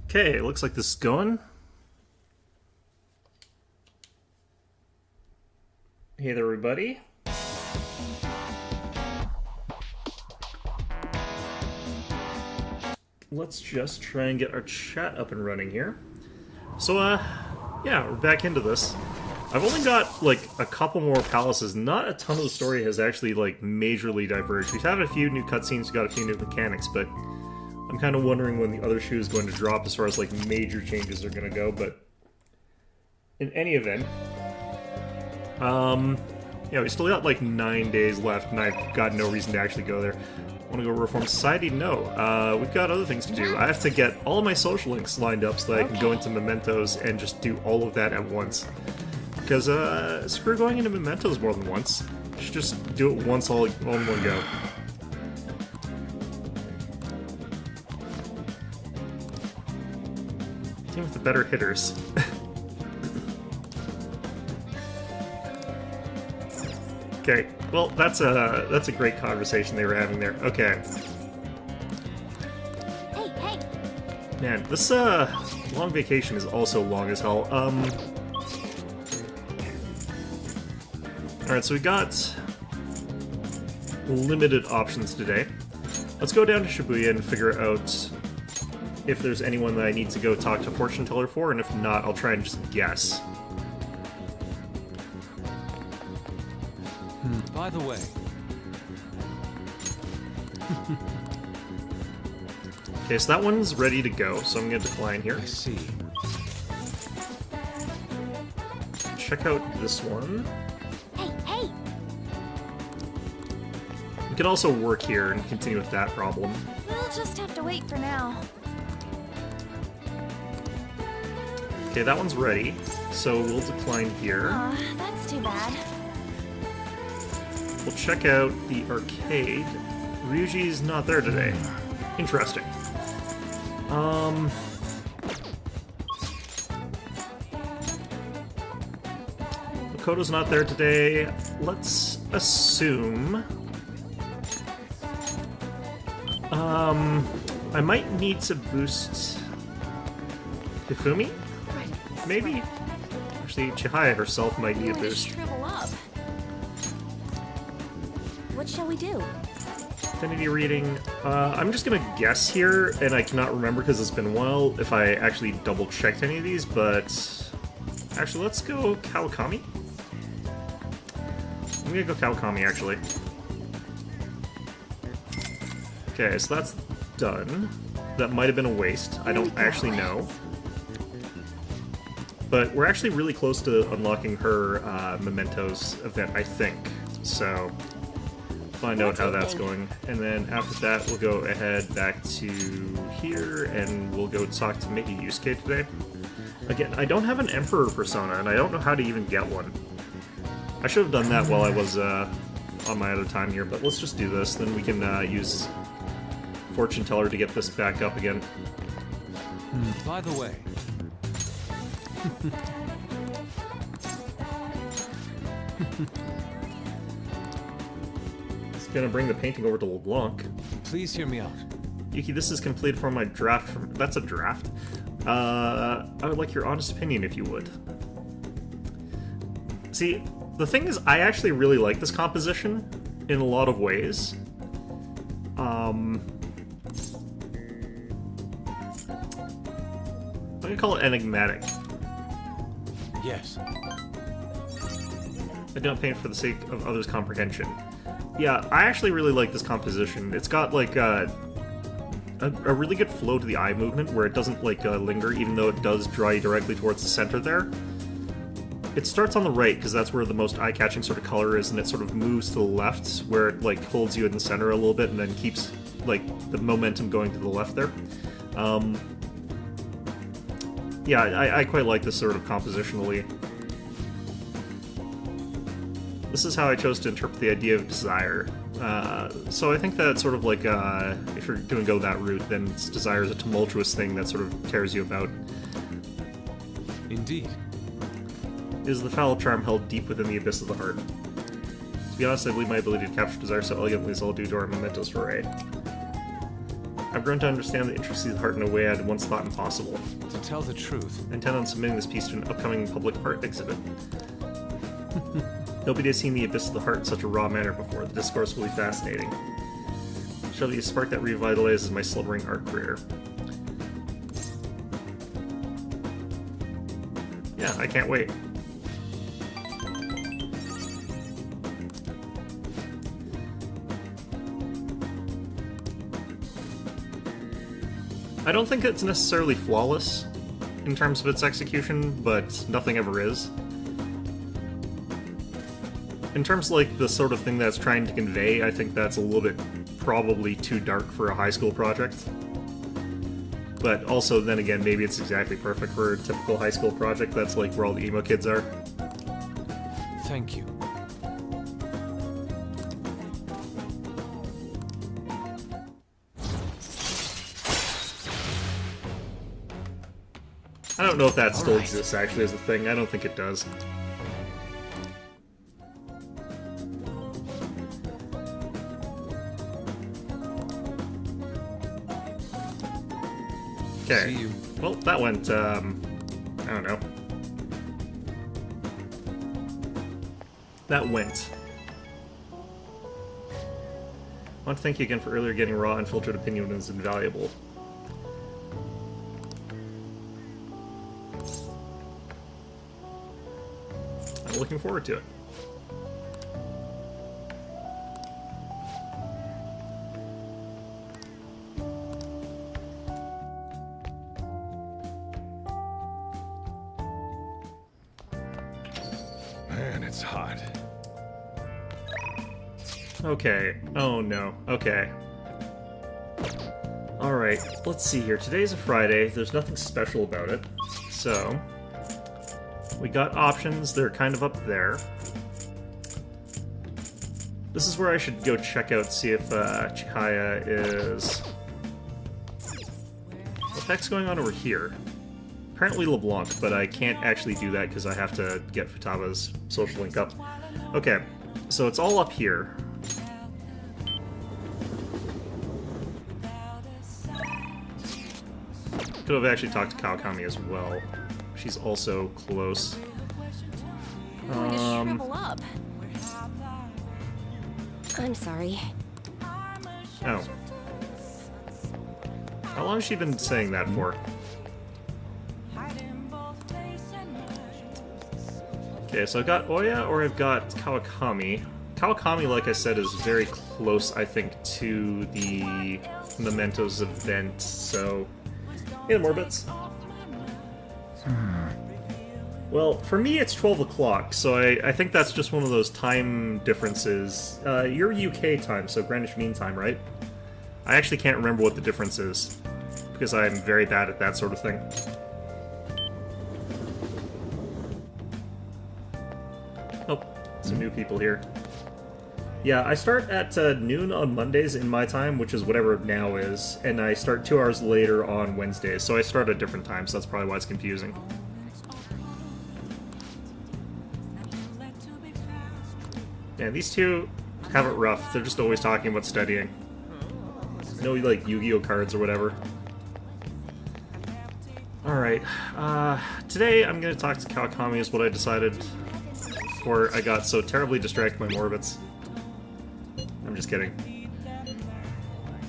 Okay, looks like this is going. Hey there, everybody. Let's just try and get our chat up and running here. So, yeah, we're back into this. I've only got, like, a couple more palaces. Not a ton of the story has actually, like, majorly diverged. We've had a few new cutscenes, we've got a few new mechanics, but I'm kind of wondering when the other shoe is going to drop as far as, like, major changes are going to go, but in any event, yeah, we still got, like, 9 days left, and I've got no reason to actually go there. Want to go reform society? No. We've got other things to do. I have to get all of my social links lined up so that I can go into Mementos and just do all of that at once. Because, screw going into Mementos more than once. You should just do it once all in one go. Team with the better hitters. Okay, well, that's a great conversation they were having there. Okay. Hey, hey. Man, this long vacation is also long as hell. Alright, so we got limited options today. Let's go down to Shibuya and figure out if there's anyone that I need to go talk to Fortune Teller for, and if not, I'll try and just guess. By the way. Okay, so that one's ready to go, so I'm going to decline here. I see. Check out this one. Hey, hey. We can also work here and continue with that problem. We'll just have to wait for now. Okay, that one's ready, so we'll decline here. Aw, that's too bad. We'll check out the arcade. Ryuji's not there today. Interesting. Makoto's not there today. Let's assume... I might need to boost... Hifumi? Maybe? Actually, Chihaya herself might need a boost. Shrivel up. What shall we do? Affinity reading. I'm just gonna guess here, and I cannot remember because it's been a while if I actually double-checked any of these, but... Actually, let's go Kawakami. I'm gonna go Kawakami, actually. Okay, so that's done. That might have been a waste. I don't actually know. But we're actually really close to unlocking her Mementos event, I think. So... find out how that's going, and then after that we'll go ahead back to here and we'll go talk to Mickey Yusuke today. Again, I don't have an Emperor persona and I don't know how to even get one. I should have done that while I was on my other time here, but let's just do this, then we can use Fortune Teller to get this back up again. By the way. Gonna bring the painting over to LeBlanc. Please hear me out. Yuki, this is complete for my draft from... That's a draft? I would like your honest opinion, if you would. See, the thing is, I actually really like this composition in a lot of ways. I'm gonna call it enigmatic. Yes. I don't paint for the sake of others' comprehension. Yeah, I actually really like this composition. It's got, like, a really good flow to the eye movement, where it doesn't, like, linger, even though it does draw you directly towards the center there. It starts on the right, because that's where the most eye-catching sort of color is, and it sort of moves to the left, where it, like, holds you in the center a little bit, and then keeps, like, the momentum going to the left there. Yeah, I quite like this sort of compositionally. This is how I chose to interpret the idea of desire. So I think that sort of like, if you're going to go that route, then desire is a tumultuous thing that sort of tears you about. Indeed. Is the foul charm held deep within the abyss of the heart? To be honest, I believe my ability to capture desire so elegantly is all due to our Mementos foray. I've grown to understand the intricacies of the heart in a way I had once thought impossible. To tell the truth, I intend on submitting this piece to an upcoming public art exhibit. Nobody has seen the abyss of the heart in such a raw manner before. The discourse will be fascinating. Shall be a spark that revitalizes my slumbering art career. Yeah, I can't wait. I don't think it's necessarily flawless in terms of its execution, but nothing ever is. In terms of, like, the sort of thing that's trying to convey, I think that's a little bit probably too dark for a high school project. But also, then again, maybe it's exactly perfect for a typical high school project. That's like where all the emo kids are. thank you. I don't know if that still Alright. exists actually as a thing. I don't think it does. Okay. See you. Well, that went, I don't know. That went. I want to thank you again for earlier getting raw, unfiltered opinion is invaluable. I'm looking forward to it. Man, it's hot. Okay. Oh no. Okay. Alright, let's see here. Today's a Friday. There's nothing special about it. So, we got options. They're kind of up there. This is where I should go check out, see if Chihaya is... What the heck's going on over here? Apparently LeBlanc, but I can't actually do that because I have to get Futaba's social link up. Okay, so it's all up here. Could have actually talked to Kawakami as well. She's also close. I'm going to shrivel up. I'm sorry. Oh. How long has she been saying that for? Okay, so I've got Oya or I've got Kawakami. Kawakami, like I said, is very close, I think, to the Mementos event, so... Hey, more bits. Well, for me it's 12 o'clock, so I think that's just one of those time differences. You're UK time, so Greenwich Mean Time, right? I actually can't remember what the difference is, because I'm very bad at that sort of thing. Oh, some new people here. Yeah, I start at noon on Mondays in my time, which is whatever now is, and I start 2 hours later on Wednesdays, so I start at different times, so that's probably why it's confusing. Yeah, these two have it rough. They're just always talking about studying. No, like, Yu-Gi-Oh! Cards or whatever. Alright, today I'm gonna talk to Kawakami is what I decided before I got so terribly distracted by Morbits. I'm just kidding.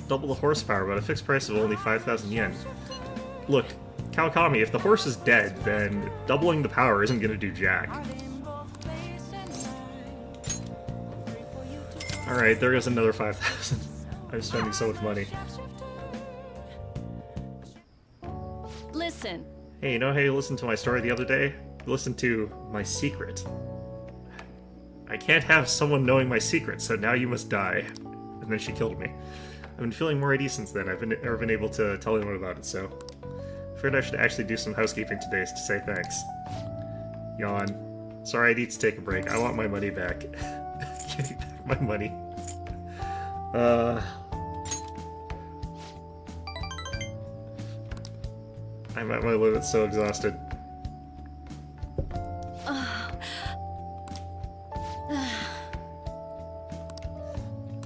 Double the horsepower, but a fixed price of only 5,000 yen. Look, Kawakami, if the horse is dead, then doubling the power isn't gonna do jack. Alright, there goes another 5,000. I'm spending so much money. Listen. Hey, you know how you listened to my story the other day? You listened to my secret. I can't have someone knowing my secret, so now you must die. And then she killed me. I've been feeling more at ease since then. I've never been able to tell anyone about it, so... I figured I should actually do some housekeeping today to say thanks. Yawn. Sorry, I need to take a break. I want my money back. Give me back my money. I'm at my limit, so exhausted.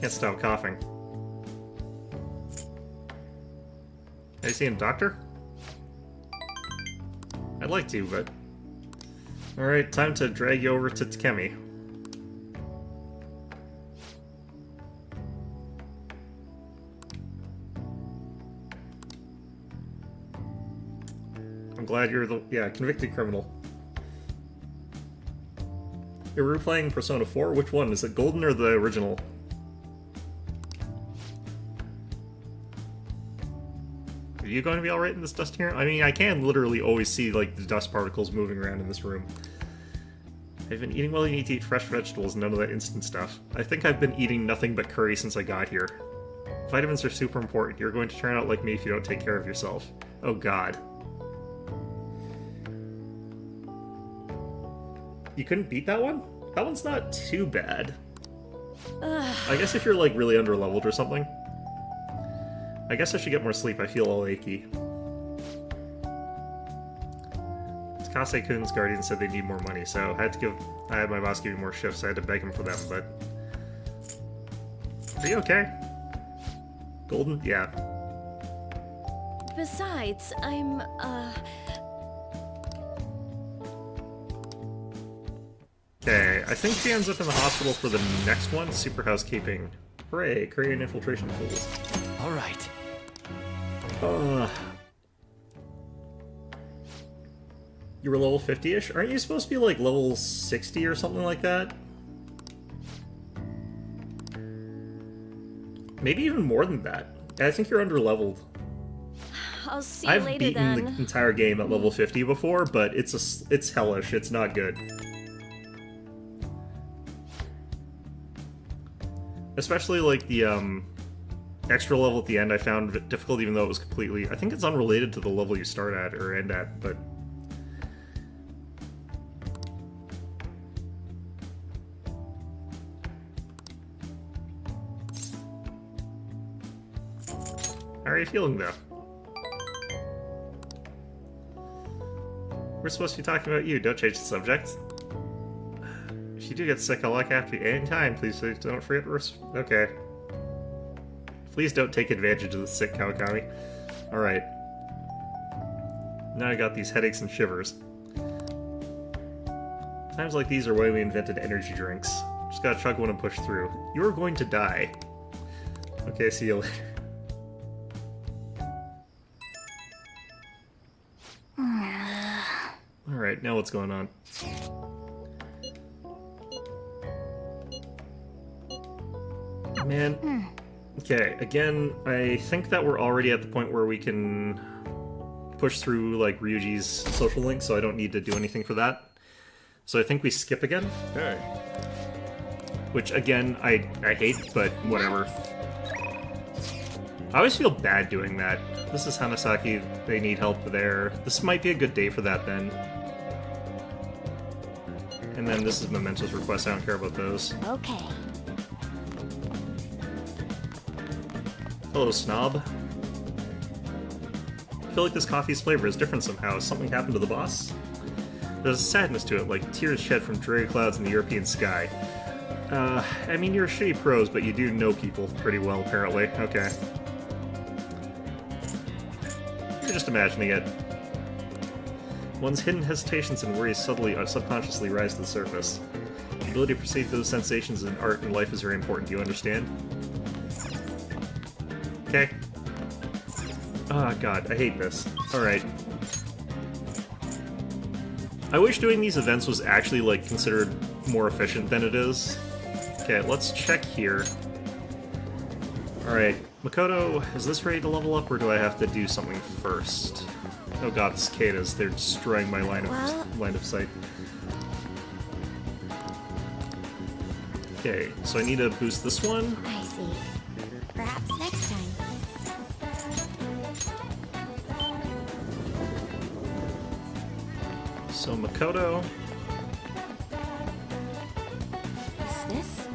Can't stop coughing. Are you seeing a doctor? I'd like to, but... Alright, time to drag you over to Takemi. I'm glad you're the... yeah, convicted criminal. You're replaying Persona 4? Which one? Is it Golden or the original? Are you going to be alright in this dust here? I mean, I can literally always see, like, the dust particles moving around in this room. I've been eating well, you need to eat fresh vegetables, none of that instant stuff. I think I've been eating nothing but curry since I got here. Vitamins are super important. You're going to turn out like me if you don't take care of yourself. Oh god. You couldn't beat that one? That one's not too bad. I guess if you're, like, really underleveled or something. I guess I should get more sleep, I feel all achy. Takase-kun's guardian said they need more money, so I had my boss give me more shifts, I had to beg him for them, but... Are you okay? Golden? Yeah. Besides, I'm, Okay, I think she ends up in the hospital for the next one, Super Housekeeping. Hooray, Korean infiltration tools. Alright. You were level 50-ish? Aren't you supposed to be like level 60 or something like that? Maybe even more than that. I think you're underleveled. I'll see you later then. I've beaten the entire game at level 50 before, but it's hellish. It's not good. Especially like the extra level at the end I found difficult, even though it was completely... I think it's unrelated to the level you start at or end at, but... How are you feeling, though? We're supposed to be talking about you, don't change the subject. If you do get sick, I'll look after you anytime, please don't forget to okay. Please don't take advantage of the sick Kawakami. Alright. Now I got these headaches and shivers. Times like these are why we invented energy drinks. Just gotta chug one and push through. You are going to die. Okay, see you later. Alright, now what's going on? Man. Okay, again, I think that we're already at the point where we can push through, like, Ryuji's social link, so I don't need to do anything for that. So I think we skip again. Hey. Which, again, I hate, but whatever. I always feel bad doing that. This is Hanasaki, they need help there. This might be a good day for that, then. And then this is Memento's request, I don't care about those. okay. Hello, Snob. I feel like this coffee's flavor is different somehow. Has something happened to the boss? There's a sadness to it, like tears shed from dreary clouds in the European sky. I mean, you're shitty pros, but you do know people pretty well, apparently. Okay. You're just imagining it. One's hidden hesitations and worries subconsciously rise to the surface. The ability to perceive those sensations in art and life is very important. Do you understand? Okay. Oh god, I hate this. Alright. I wish doing these events was actually, like, considered more efficient than it is. Okay, let's check here. Alright, Makoto, is this ready to level up, or do I have to do something first? Oh god, the cicadas, they're destroying my line of sight. Okay, so I need to boost this one. I see. Perhaps next time. So Makoto. Is this?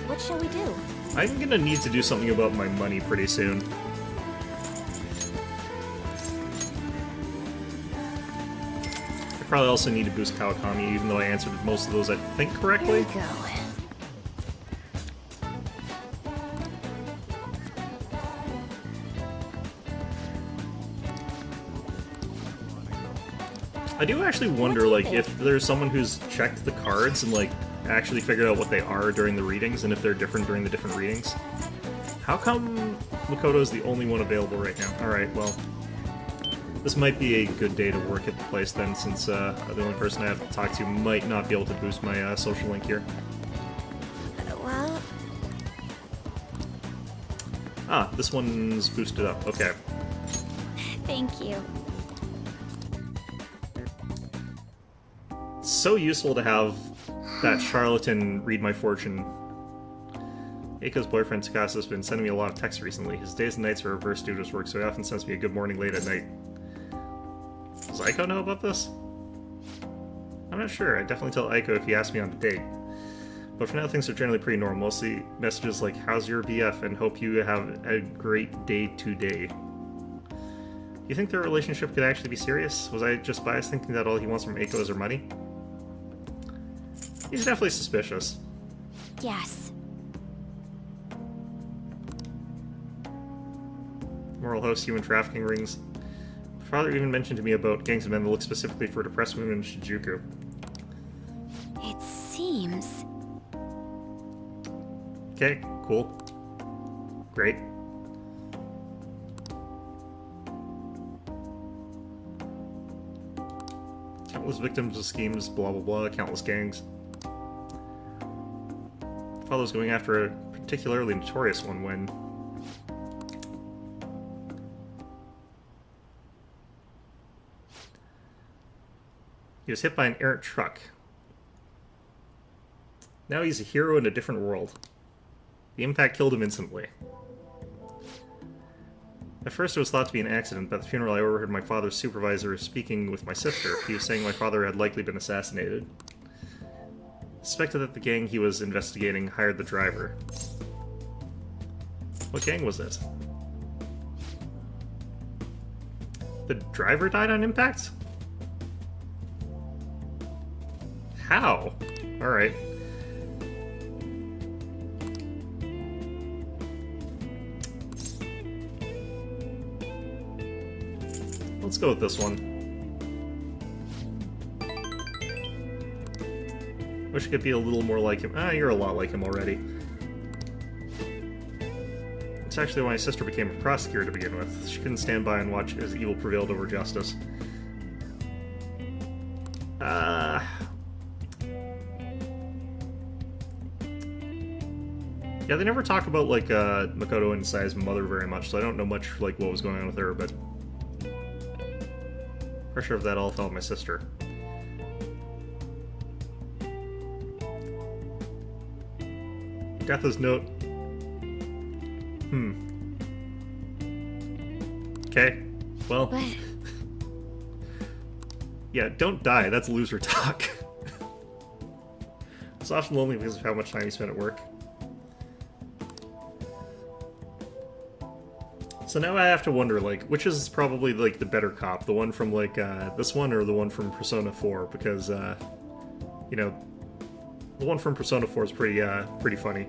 What shall we do? I'm gonna need to do something about my money pretty soon. I probably also need to boost Kawakami, even though I answered most of those, I think, correctly. Here we go. I do actually What wonder, do you like, think? if there's someone who's checked the cards and, like, actually figured out what they are during the readings, and if they're different during the different readings. How come Makoto is the only one available right now? Alright, well, this might be a good day to work at the place then, since the only person I have to talk to might not be able to boost my social link here. Well, Ah, this one's boosted up. Okay. thank you. So useful to have that charlatan read my fortune. Eiko's boyfriend Tsukasa has been sending me a lot of texts recently. His days and nights are reversed due to his work, so he often sends me a good morning late at night. Does Aiko know about this? I'm not sure. I'd definitely tell Aiko if he asked me on a date. But for now, things are generally pretty normal. Mostly messages like, how's your BF, and hope you have a great day today. You think their relationship could actually be serious? Was I just biased thinking that all he wants from Aiko is her money? He's definitely suspicious. Yes. Moral host, human trafficking rings. My father even mentioned to me about gangs of men that look specifically for depressed women in Shinjuku. It seems. Okay, cool. Great. Countless victims of schemes, blah blah blah, countless gangs. Father's going after a particularly notorious one when... he was hit by an errant truck. Now he's a hero in a different world. The impact killed him instantly. At first it was thought to be an accident, but at the funeral I overheard my father's supervisor speaking with my sister. He was saying my father had likely been assassinated. Suspected that the gang he was investigating hired the driver. What gang was it? The driver died on impact? How? Alright. Let's go with this one. Wish I could be a little more like him. Ah, you're a lot like him already. It's actually why my sister became a prosecutor to begin with. She couldn't stand by and watch as evil prevailed over justice. Yeah, they never talk about, like, Makoto and Sai's mother very much, so I don't know much, like, what was going on with her, but... pressure of that all fell on my sister. Gatha's note. Okay. Well... But yeah, don't die. That's loser talk. It's often lonely because of how much time you spend at work. So now I have to wonder, like, which is probably, like, the better cop? The one from, like, this one or the one from Persona 4? Because, you know, the one from Persona 4 is pretty funny.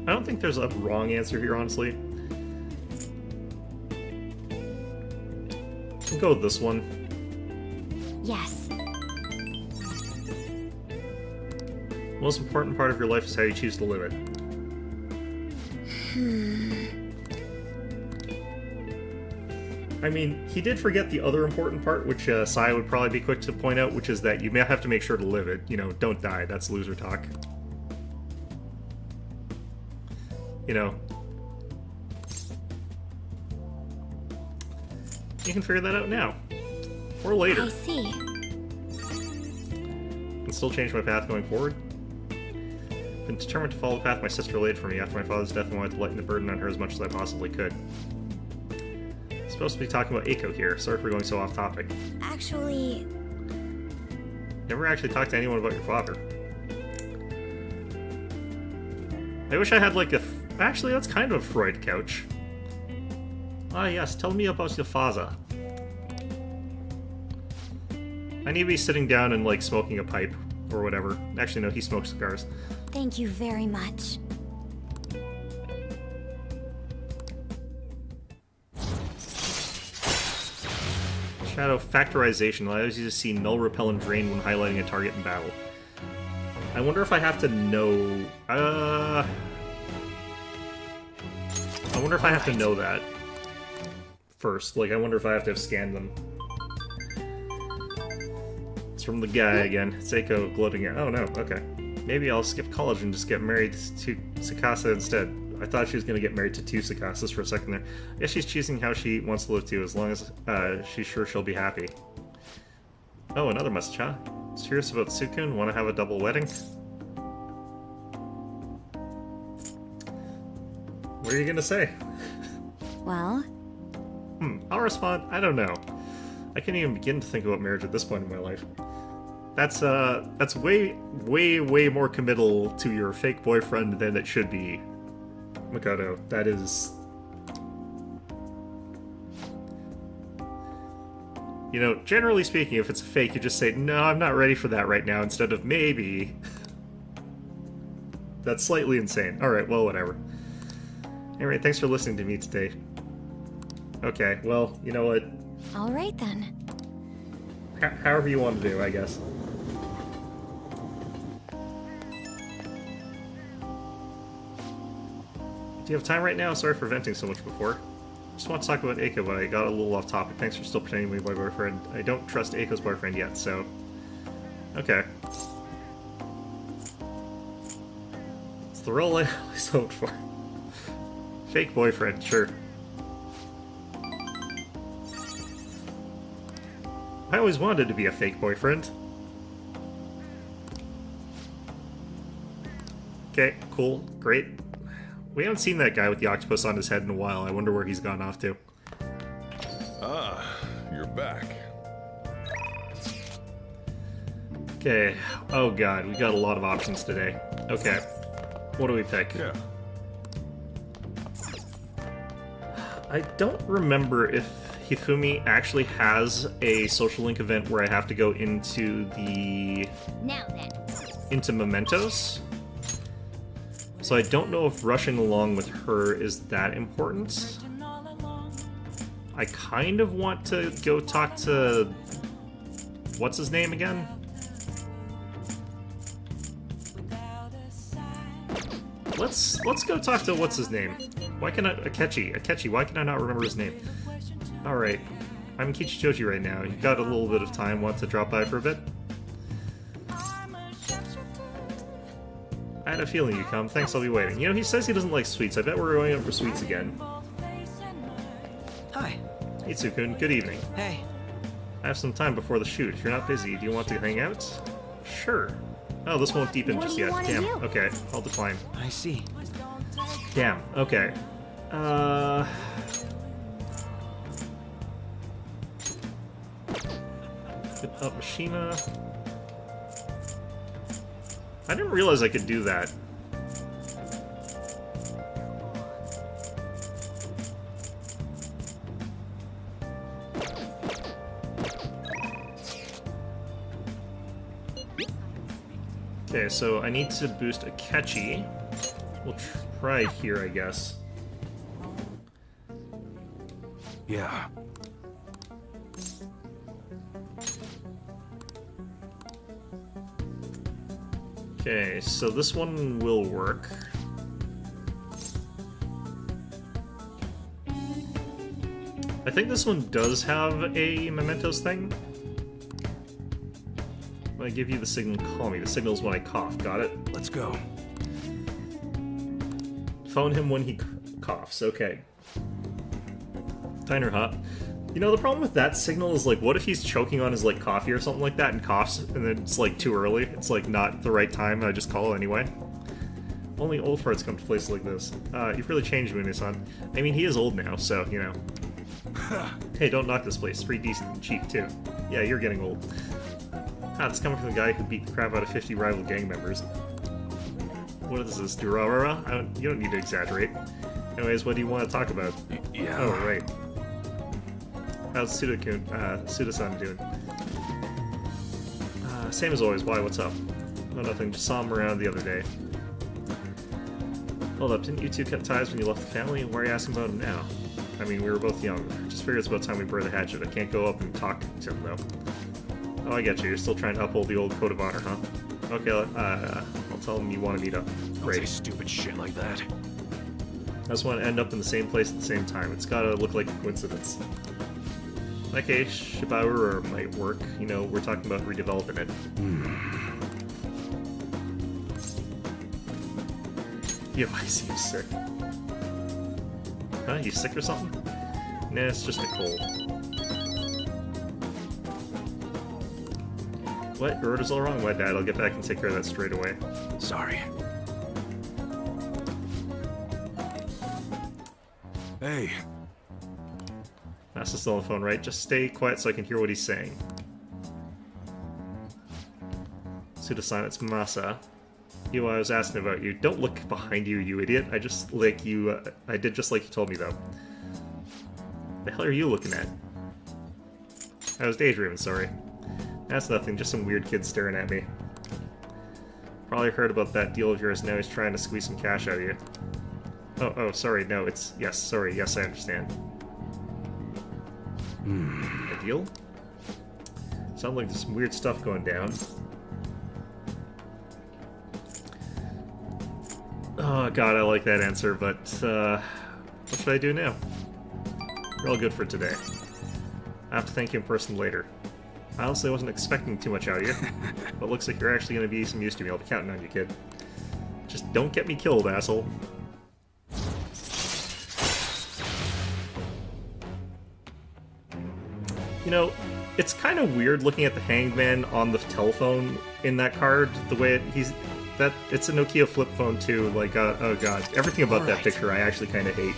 I don't think there's a wrong answer here, honestly. I'll go with this one. yes. Most important part of your life is how you choose to live it. I mean, he did forget the other important part, which Sai would probably be quick to point out, which is that you may have to make sure to live it. You know, don't die. That's loser talk. You know. You can figure that out now. Or later. I see. Can still change my path going forward. Been determined to follow the path my sister laid for me after my father's death and wanted to lighten the burden on her as much as I possibly could. I'm supposed to be talking about Eiko here. Sorry for going so off topic. Actually, Never actually talked to anyone about your father. I wish I had like a... Actually, that's kind of a Freud couch. Ah yes, tell me about your father. I need to be sitting down and like smoking a pipe or whatever. Actually no, he smokes cigars. thank you very much. Shadow factorization allows you to see null, repel, and drain when highlighting a target in battle. I wonder if I have to know... I wonder if I have to know that first. Like, I wonder if I have to have scanned them. It's from the guy again. Seiko gloating at... Oh no, okay. Maybe I'll skip college and just get married to Tsukasa instead. I thought she was going to get married to two Tsukasas for a second there. I guess she's choosing how she wants to live too, as long as she's sure she'll be happy. Oh, another message, huh? Serious about Sukun? Want to have a double wedding? What are you going to say? Well? I'll respond, I don't know. I can't even begin to think about marriage at this point in my life. That's way, way, way more committal to your fake boyfriend than it should be, Makoto. That is... You know, generally speaking, if it's a fake, you just say, no, I'm not ready for that right now, instead of maybe. That's slightly insane. Alright, well, whatever. Anyway, thanks for listening to me today. Okay, well, you know what? Alright then. However you want to do, I guess. Do you have time right now? Sorry for venting so much before. Just want to talk about Eiko, but I got a little off topic. Thanks for still pretending to be my boyfriend. I don't trust Eiko's boyfriend yet, so... Okay. It's the role I always hoped for. Fake boyfriend, sure. I always wanted to be a fake boyfriend. Okay, cool, great. We haven't seen that guy with the octopus on his head in a while. I wonder where he's gone off to. Ah, you're back. Okay. Oh god, we got a lot of options today. Okay. What do we pick? Yeah. I don't remember if Hifumi actually has a social link event where I have to go into the... Now then. into Mementos. So I don't know if rushing along with her is that important. I kind of want to go talk to... What's his name again? Let's go talk to what's his name. Why can I... Akechi, why can I not remember his name? Alright. I'm Kichijoji right now. You got a little bit of time. Want to drop by for a bit? I had a feeling you'd come. Thanks, I'll be waiting. You know, he says he doesn't like sweets. I bet we're going out for sweets again. Hi. Hey, Tsukun. Good evening. Hey. I have some time before the shoot. If you're not busy, do you want to hang out? Sure. Oh, this won't deepen What just do you yet. wanna Damn. do? Okay, I'll decline. I see. Damn. Okay. Hit up Mishima. I didn't realize I could do that. Okay, so I need to boost Akechi. We'll try here, I guess. Yeah. Okay, so this one will work. I think this one does have a Mementos thing. When I give you the signal, call me. The signal's when I cough. Got it? Let's go. Phone him when he coughs. Okay. Diner hop. You know, the problem with that signal is, like, what if he's choking on his, like, coffee or something like that and coughs, and then it's, like, too early? It's, like, not the right time, and I just call anyway? Only old farts come to places like this. You've really changed, Mune-san. I mean, he is old now, so, you know. Hey, don't knock this place. It's pretty decent and cheap, too. Yeah, you're getting old. Ah, it's coming from the guy who beat the crap out of 50 rival gang members. What is this, Durarara? You don't need to exaggerate. Anyways, what do you want to talk about? Yeah. Oh, right. How's Suda-san doing? Same as always. Why? What's up? No, nothing. Just saw him around the other day. Hold up, didn't you two cut ties when you left the family? Why are you asking about him now? I mean, we were both young. Just figured it's about time we burned the hatchet. I can't go up and talk to him, though. Oh, I get you. You're still trying to uphold the old code of honor, huh? Okay, I'll tell him you want to meet up. Don't say Great. stupid shit like that. I just want to end up in the same place at the same time. It's gotta look like a coincidence. In that case, Shibaura might work. You know, we're talking about redeveloping it. Yo, I see you sick. Huh? You sick or something? Nah, it's just a cold. What? Your order's all wrong, my dad. I'll get back and take care of that straight away. Sorry. Hey, Master's still on the phone, right? Just stay quiet so I can hear what he's saying. Pseudoscience, it's Masa. You, I was asking about you. Don't look behind you, you idiot. I just, like, you, I did just like you told me, though. The hell are you looking at? I was daydreaming, sorry. That's nothing, just some weird kid staring at me. Probably heard about that deal of yours, now he's trying to squeeze some cash out of you. Oh, sorry, no, it's... Yes, sorry, yes, I understand. A deal? Sounds like there's some weird stuff going down. Oh god, I like that answer, but, what should I do now? You're all good for today. I have to thank you in person later. I honestly wasn't expecting too much out of you, but looks like you're actually going to be some use to me. I'll be counting on you, kid. Just don't get me killed, asshole. You know, it's kind of weird looking at the hangman on the telephone in that card, the way it's a Nokia flip phone too, like, oh god, everything about that picture I actually kind of hate.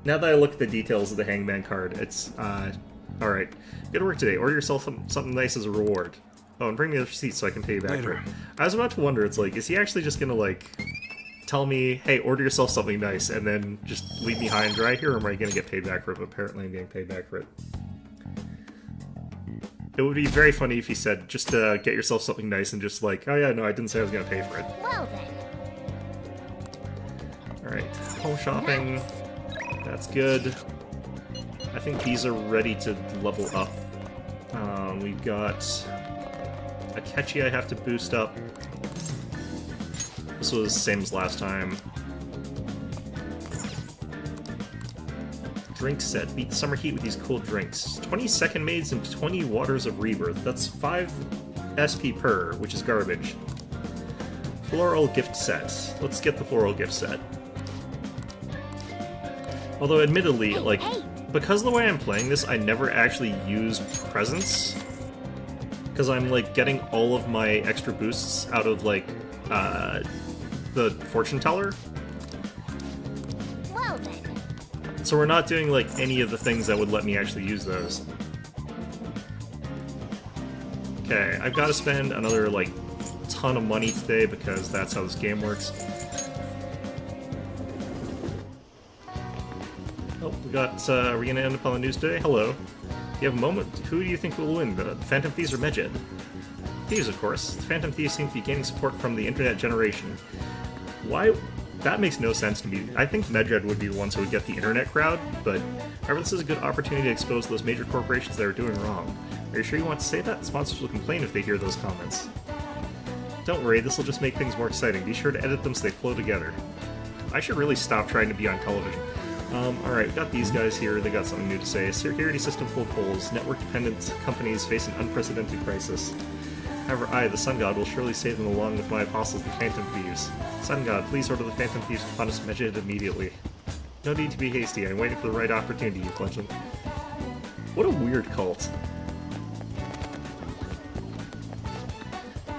Now that I look at the details of the hangman card, it's, alright. Good work today. Order yourself something nice as a reward. Oh, and bring me the receipt so I can pay you back for it. I was about to wonder, it's like, is he actually just gonna, like, tell me, hey, order yourself something nice, and then just leave me high and dry here, or am I gonna get paid back for it? But apparently I'm getting paid back for it. It would be very funny if he said, just get yourself something nice, and just like, oh yeah, no, I didn't say I was gonna pay for it. Well then. Alright, home shopping. That's good. I think these are ready to level up. We've got Akechi I have to boost up. This was the same as last time. Drink set. Beat the summer heat with these cool drinks. 20 second maids and 20 waters of rebirth. That's 5 SP per, which is garbage. Floral gift set. Let's get the floral gift set. Although, admittedly, like, because of the way I'm playing this, I never actually use presents. Because I'm, like, getting all of my extra boosts out of, like, the fortune teller. Well then. So we're not doing, like, any of the things that would let me actually use those. Okay, I've got to spend another, like, ton of money today because that's how this game works. Oh, we got, are we gonna end up on the news today? Hello. You have a moment? Who do you think will win, the Phantom Thieves or Medjed? Thieves, of course. The Phantom Thieves seem to be gaining support from the internet generation. Why? That makes no sense to me. I think Medjed would be the ones who would get the internet crowd, but however, this is a good opportunity to expose those major corporations that are doing wrong. Are you sure you want to say that? Sponsors will complain if they hear those comments. Don't worry, this will just make things more exciting. Be sure to edit them so they flow together. I should really stop trying to be on television. Alright, we got these guys here, they got something new to say. Security system full of holes. Network-dependent companies face an unprecedented crisis. However, I, the Sun God, will surely save them along with my apostles, the Phantom Thieves. Sun God, please order the Phantom Thieves to punish Medjed immediately. No need to be hasty, I'm waiting for the right opportunity, you fledgling. What a weird cult.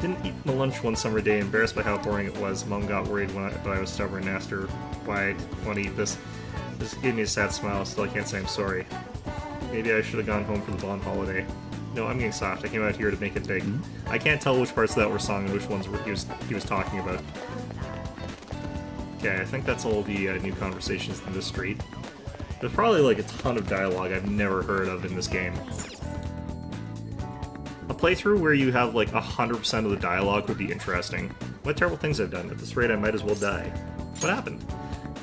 Didn't eat my lunch one summer day, embarrassed by how boring it was. Mom got worried when I was stubborn and asked her why I'd want to eat this. This gave me a sad smile, still I can't say I'm sorry. Maybe I should have gone home for the Bond holiday. No, I'm getting soft. I came out here to make it big. I can't tell which parts of that were song and which ones were he was talking about. Okay, I think that's all the new conversations in this street. There's probably like a ton of dialogue I've never heard of in this game. A playthrough where you have like 100% of the dialogue would be interesting. What terrible things I've done. At this rate, I might as well die. What happened?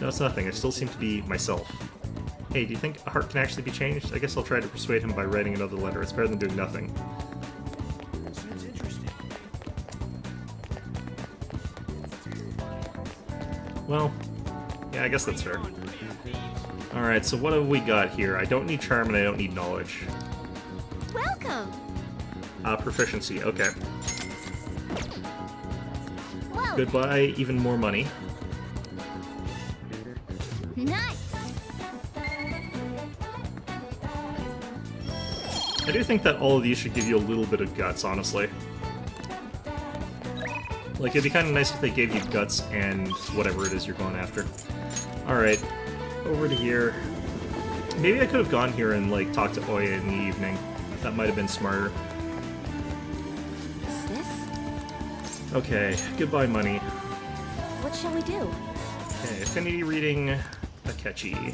No, it's nothing. I still seem to be myself. Hey, do you think a heart can actually be changed? I guess I'll try to persuade him by writing another letter. It's better than doing nothing. Sounds interesting. Well, yeah, I guess that's fair. Alright, so what have we got here? I don't need charm and I don't need knowledge. Welcome. Proficiency, okay. Whoa. Goodbye, even more money. Nice. I do think that all of these should give you a little bit of guts, honestly. Like, it'd be kind of nice if they gave you guts and whatever it is you're going after. Alright, over to here. Maybe I could have gone here and, like, talked to Oya in the evening. That might have been smarter. Is this? Okay, goodbye money. What shall we do? Okay, affinity reading, Akechi.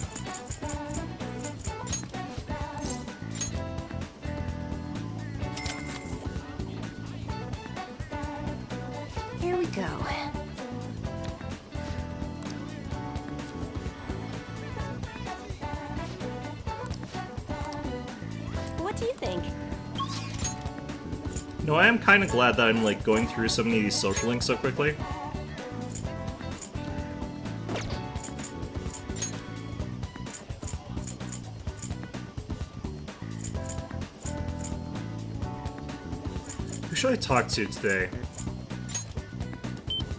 Here we go. What do you think? No, I am kind of glad that I'm, like, going through so many of these social links so quickly. Who should I talk to today?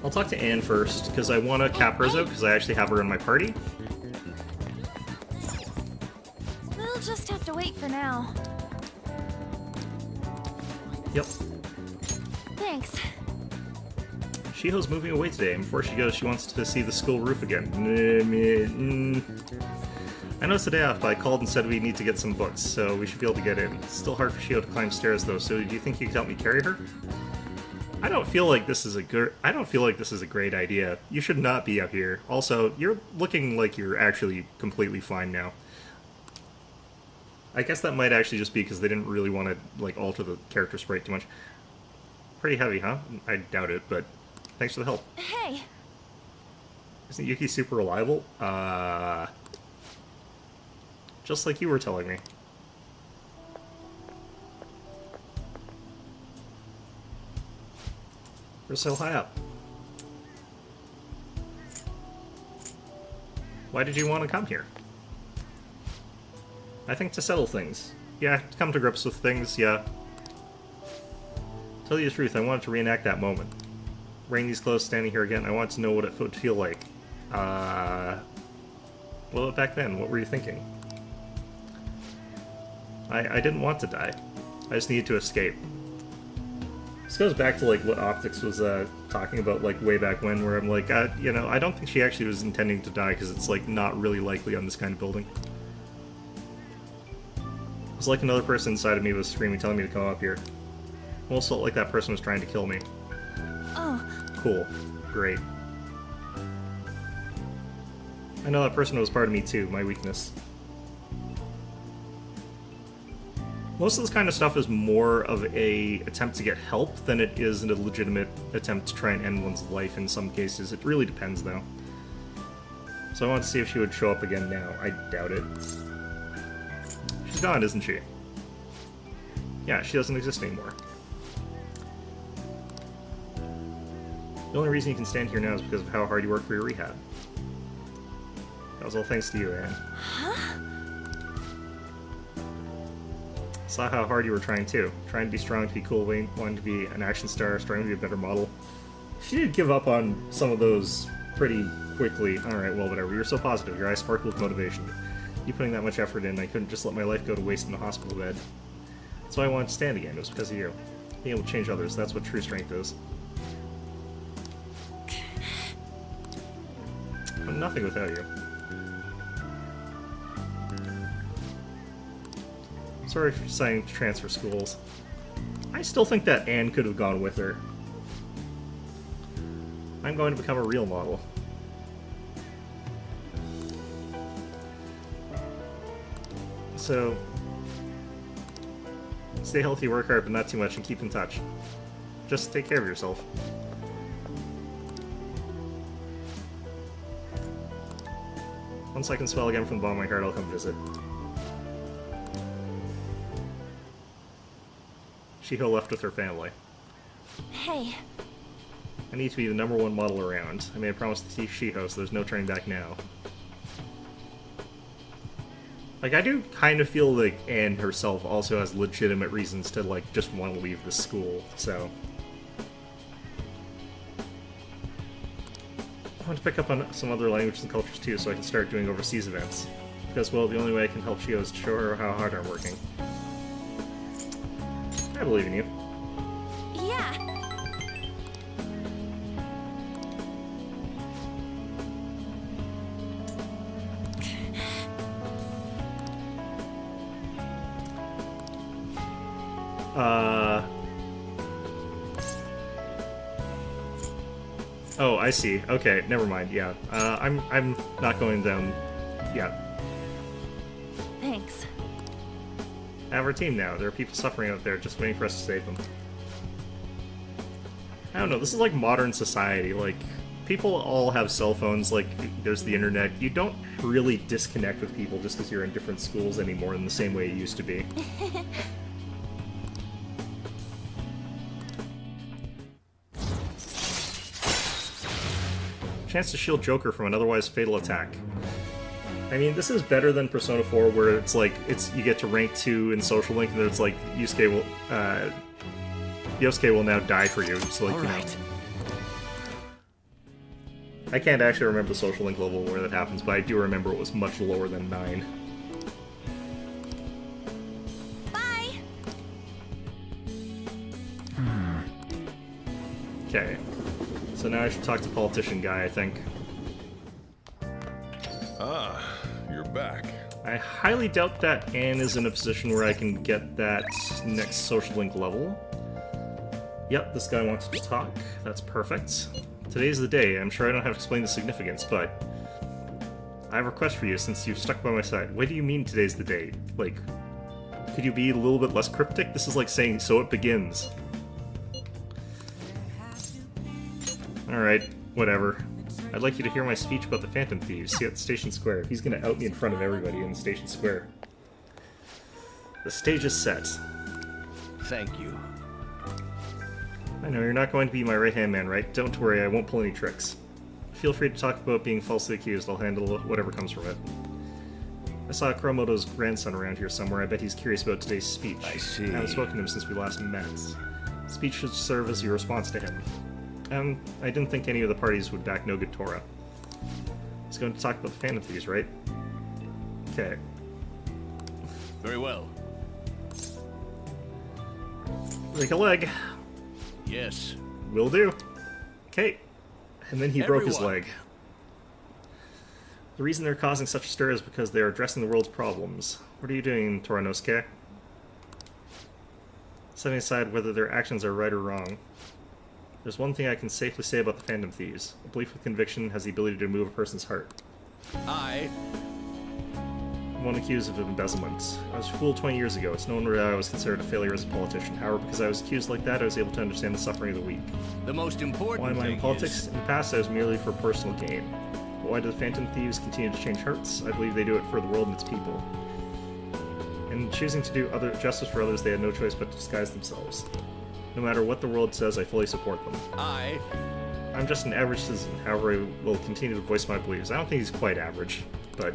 I'll talk to Anne first, because I want to cap hers out, because I actually have her in my party. We'll just have to wait for now. Yep. Thanks. Shiho's moving away today, and before she goes, she wants to see the school roof again. I know it's the day off, but I called and said we need to get some books, so we should be able to get in. It's still hard for Shiho to climb stairs, though, so do you think you could help me carry her? I don't feel like this is a great idea. You should not be up here. Also, you're looking like you're actually completely fine now. I guess that might actually just be because they didn't really want to, like, alter the character sprite too much. Pretty heavy, huh? I doubt it, but thanks for the help. Hey. Isn't Yuki super reliable? Just like you were telling me. We're so high up. Why did you want to come here? I think to settle things. Yeah, to come to grips with things, yeah. Tell you the truth, I wanted to reenact that moment. Wearing these clothes, standing here again, I wanted to know what it would feel like. What about back then? What were you thinking? I didn't want to die. I just needed to escape. This goes back to, like, what Optics was talking about, like, way back when, where I'm like, you know, I don't think she actually was intending to die, because it's, like, not really likely on this kind of building. It was like another person inside of me was screaming, telling me to come up here. Almost felt like that person was trying to kill me. Oh. Cool. Great. I know that person was part of me too, my weakness. Most of this kind of stuff is more of a attempt to get help than it is a legitimate attempt to try and end one's life in some cases. It really depends, though. So I want to see if she would show up again now. I doubt it. She's gone, isn't she? Yeah, she doesn't exist anymore. The only reason you can stand here now is because of how hard you worked for your rehab. That was all thanks to you, Anne. Huh? Saw how hard you were trying too. Trying to be strong, to be cool, wanting to be an action star, trying to be a better model. She did give up on some of those pretty quickly. Alright, well, whatever. You're so positive. Your eyes sparkle with motivation. You putting that much effort in, I couldn't just let my life go to waste in the hospital bed. That's why I wanted to stand again. It was because of you. Being able to change others, that's what true strength is. I'm nothing without you. Sorry for deciding to transfer schools. I still think that Anne could have gone with her. I'm going to become a real model. So, stay healthy, work hard, but not too much, and keep in touch. Just take care of yourself. Once I can spell again from the bottom of my heart, I'll come visit. Shiho left with her family. Hey, I need to be the #1 model around. I made a promise to Shiho, so there's no turning back now. Like, I do kind of feel like Anne herself also has legitimate reasons to, like, just want to leave the school, so... I want to pick up on some other languages and cultures, too, so I can start doing overseas events. Because, well, the only way I can help Shiho is to show her how hard I'm working. I believe in you. yeah. Oh, I see. Okay, never mind. Yeah, I'm not going down yet. Thanks. I have our team now. There are people suffering out there just waiting for us to save them. I don't know. This is like modern society. Like, people all have cell phones. Like, there's the internet. You don't really disconnect with people just because you're in different schools anymore in the same way you used to be. Chance to shield Joker from an otherwise fatal attack. I mean, this is better than Persona 4, where it's like you get to rank 2 in Social Link, and it's like Yosuke will now die for you. So like, All right. I can't actually remember the Social Link level where that happens, but I do remember it was much lower than 9. Bye. Okay. So now I should talk to politician guy, I think. Ah, you're back. I highly doubt that Anne is in a position where I can get that next Social Link level. Yep, this guy wants to talk. That's perfect. Today's the day. I'm sure I don't have to explain the significance, but I have a request for you since you've stuck by my side. What do you mean today's the day? Like, could you be a little bit less cryptic? This is like saying, so it begins. Alright, whatever. I'd like you to hear my speech about the Phantom Thieves. See you at the Station Square. He's gonna out me in front of everybody in the Station Square. The stage is set. Thank you. I know you're not going to be my right-hand man, right? Don't worry, I won't pull any tricks. Feel free to talk about being falsely accused. I'll handle whatever comes from it. I saw Kuromoto's grandson around here somewhere. I bet he's curious about today's speech. I see. I haven't spoken to him since we last met. The speech should serve as your response to him. I didn't think any of the parties would back no good Tora. He's going to talk about the Phantom Thieves, right? Okay. Very well. Break a leg. Yes. Will do. Okay. And then he broke his Everyone. leg. The reason they're causing such a stir is because they are addressing the world's problems. What are you doing, Toranosuke? Setting aside whether their actions are right or wrong. There's one thing I can safely say about the Phantom Thieves. A belief with conviction has the ability to move a person's heart. One accused of embezzlement. I was fooled 20 years ago. It's no wonder I was considered a failure as a politician. However, because I was accused like that, I was able to understand the suffering of the weak. The most important Why am I in thing politics? is- In the past, I was merely for personal gain. But why do the Phantom Thieves continue to change hearts? I believe they do it for the world and its people. In choosing to do justice for others, they had no choice but to disguise themselves. No matter what the world says, I fully support them. I'm just an average citizen, however I will continue to voice my beliefs. I don't think he's quite average, but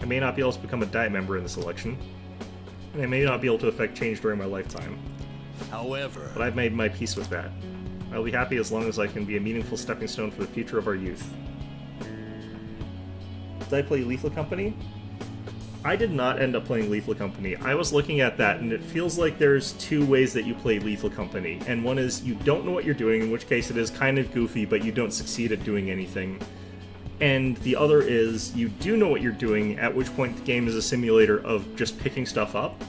I may not be able to become a Diet member in this election, and I may not be able to affect change during my lifetime, However, but I've made my peace with that. I'll be happy as long as I can be a meaningful stepping stone for the future of our youth. Did I play Lethal Company? I did not end up playing Lethal Company. I was looking at that, and it feels like there's two ways that you play Lethal Company. And one is you don't know what you're doing, in which case it is kind of goofy, but you don't succeed at doing anything. And the other is you do know what you're doing, at which point the game is a simulator of just picking stuff up,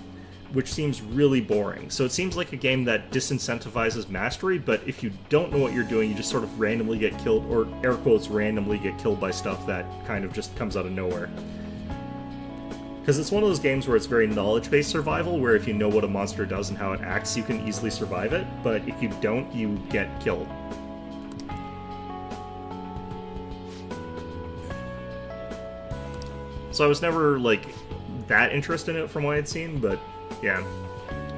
which seems really boring. So it seems like a game that disincentivizes mastery, but if you don't know what you're doing, you just sort of randomly get killed, or air quotes, randomly get killed by stuff that kind of just comes out of nowhere. Because it's one of those games where it's very knowledge-based survival, where if you know what a monster does and how it acts, you can easily survive it, but if you don't, you get killed. So I was never, like, that interested in it from what I'd seen, but yeah.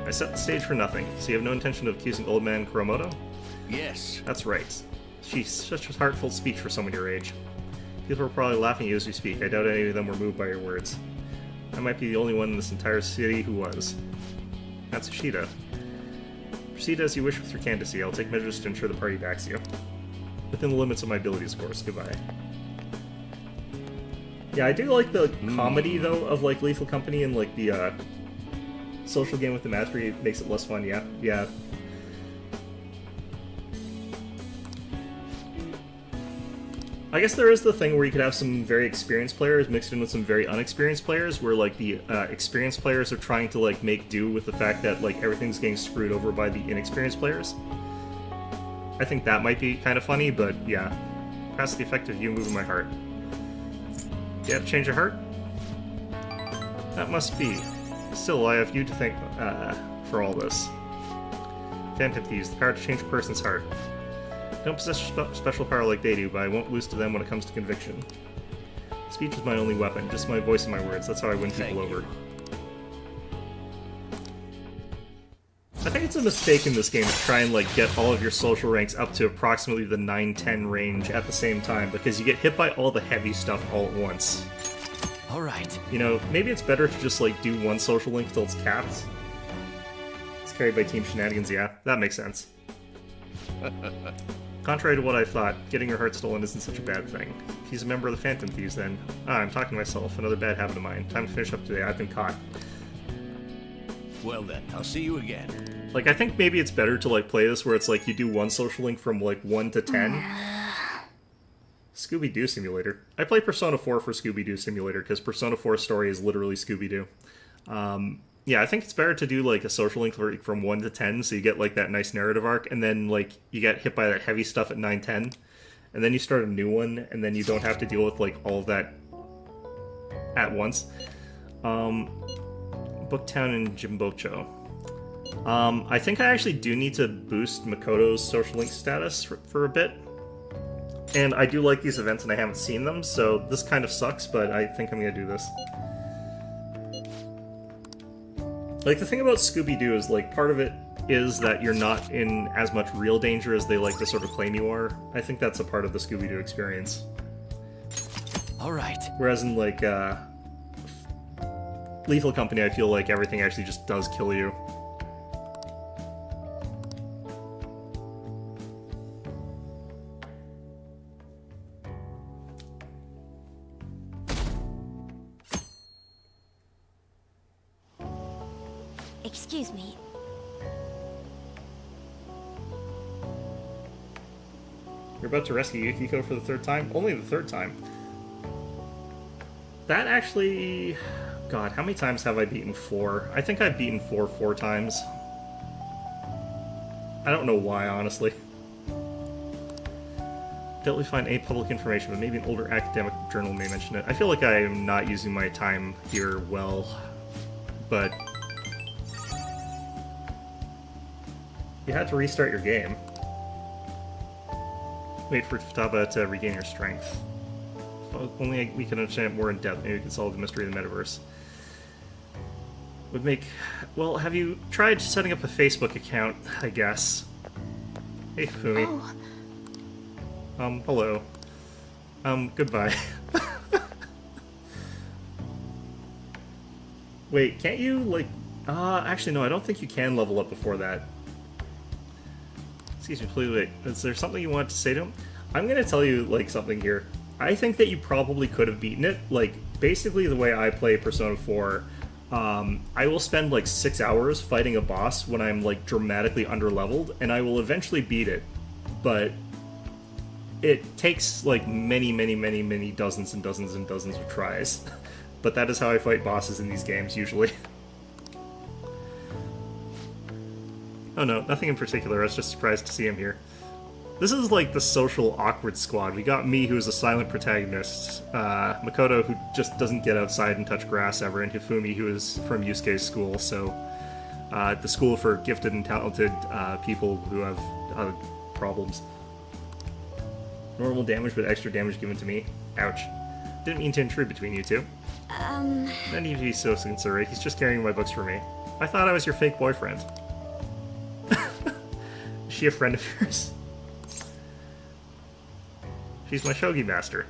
I set the stage for nothing, so you have no intention of accusing old man Kuromoto? Yes. That's right. She's such a heartfelt speech for someone your age. People are probably laughing at you as we speak. I doubt any of them were moved by your words. I might be the only one in this entire city who was. Matsushita. Proceed as you wish with your candidacy. I'll take measures to ensure the party backs you. Within the limits of my abilities, of course. Goodbye. Yeah, I do like the comedy, though, of, like, Lethal Company and, like, the, social game with the mastery makes it less fun, yeah. Yeah. I guess there is the thing where you could have some very experienced players mixed in with some very unexperienced players, where, like, the experienced players are trying to, like, make do with the fact that, like, everything's getting screwed over by the inexperienced players. I think that might be kind of funny, but yeah. Past the effect of you moving my heart. You have to change your heart? That must be. Still, I have you to thank for all this. Phantom Thieves, the power to change a person's heart. I don't possess special power like they do, but I won't lose to them when it comes to conviction. Speech is my only weapon, just my voice and my words. That's how I win people over. I think it's a mistake in this game to try and, like, get all of your social ranks up to approximately the 9-10 range at the same time, because you get hit by all the heavy stuff all at once. Alright. You know, maybe it's better to just, like, do one social link until it's capped. It's carried by Team Shenanigans, yeah. That makes sense. Contrary to what I thought, getting your heart stolen isn't such a bad thing. If he's a member of the Phantom Thieves, then... I'm talking to myself. Another bad habit of mine. Time to finish up today. I've been caught. Well then, I'll see you again. Like, I think maybe it's better to, like, play this where it's like you do one social link from, like, 1 to 10. Scooby-Doo Simulator. I play Persona 4 for Scooby-Doo Simulator, because Persona 4's story is literally Scooby-Doo. Yeah, I think it's better to do, like, a social link from 1 to 10, so you get, like, that nice narrative arc, and then, like, you get hit by that heavy stuff at 9-10, and then you start a new one, and then you don't have to deal with, like, all of that at once. Booktown and Jimbocho. I think I actually do need to boost Makoto's social link status for a bit. And I do like these events and I haven't seen them, so this kind of sucks, but I think I'm gonna do this. Like, the thing about Scooby-Doo is, like, part of it is that you're not in as much real danger as they like to sort of claim you are. I think that's a part of the Scooby-Doo experience. Alright. Whereas in, like, Lethal Company, I feel like everything actually just does kill you. Excuse me. You're about to rescue Yukiko for the 3rd time? Only the 3rd time. That actually... God, how many times have I beaten 4? I think I've beaten 4 times. I don't know why, honestly. Don't we find any public information, but maybe an older academic journal may mention it. I feel like I am not using my time here well, but... You had to restart your game. Wait for Futaba to regain your strength. If only we can understand it more in depth, maybe we can solve the mystery of the metaverse. Would make... Well, have you tried setting up a Facebook account, I guess? Hey, Fumi. Oh. Hello. Goodbye. Wait, can't you, like... actually, no, I don't think you can level up before that. Excuse me, please wait. Is there something you want to say to him? I'm gonna tell you, like, something here. I think that you probably could have beaten it. Like, basically the way I play Persona 4, I will spend, like, 6 hours fighting a boss when I'm, like, dramatically underleveled, and I will eventually beat it. But it takes, like, many, many, many, many dozens and dozens and dozens of tries. But that is how I fight bosses in these games, usually. Oh no, nothing in particular. I was just surprised to see him here. This is like the social awkward squad. We got me, who's a silent protagonist, Makoto, who just doesn't get outside and touch grass ever, and Hifumi, who is from Yusuke's school, so the school for gifted and talented people who have problems. Normal damage, but extra damage given to me. Ouch. Didn't mean to intrude between you two. No need to be so considerate. He's just carrying my books for me. I thought I was your fake boyfriend. Is she a friend of yours? She's my shogi master.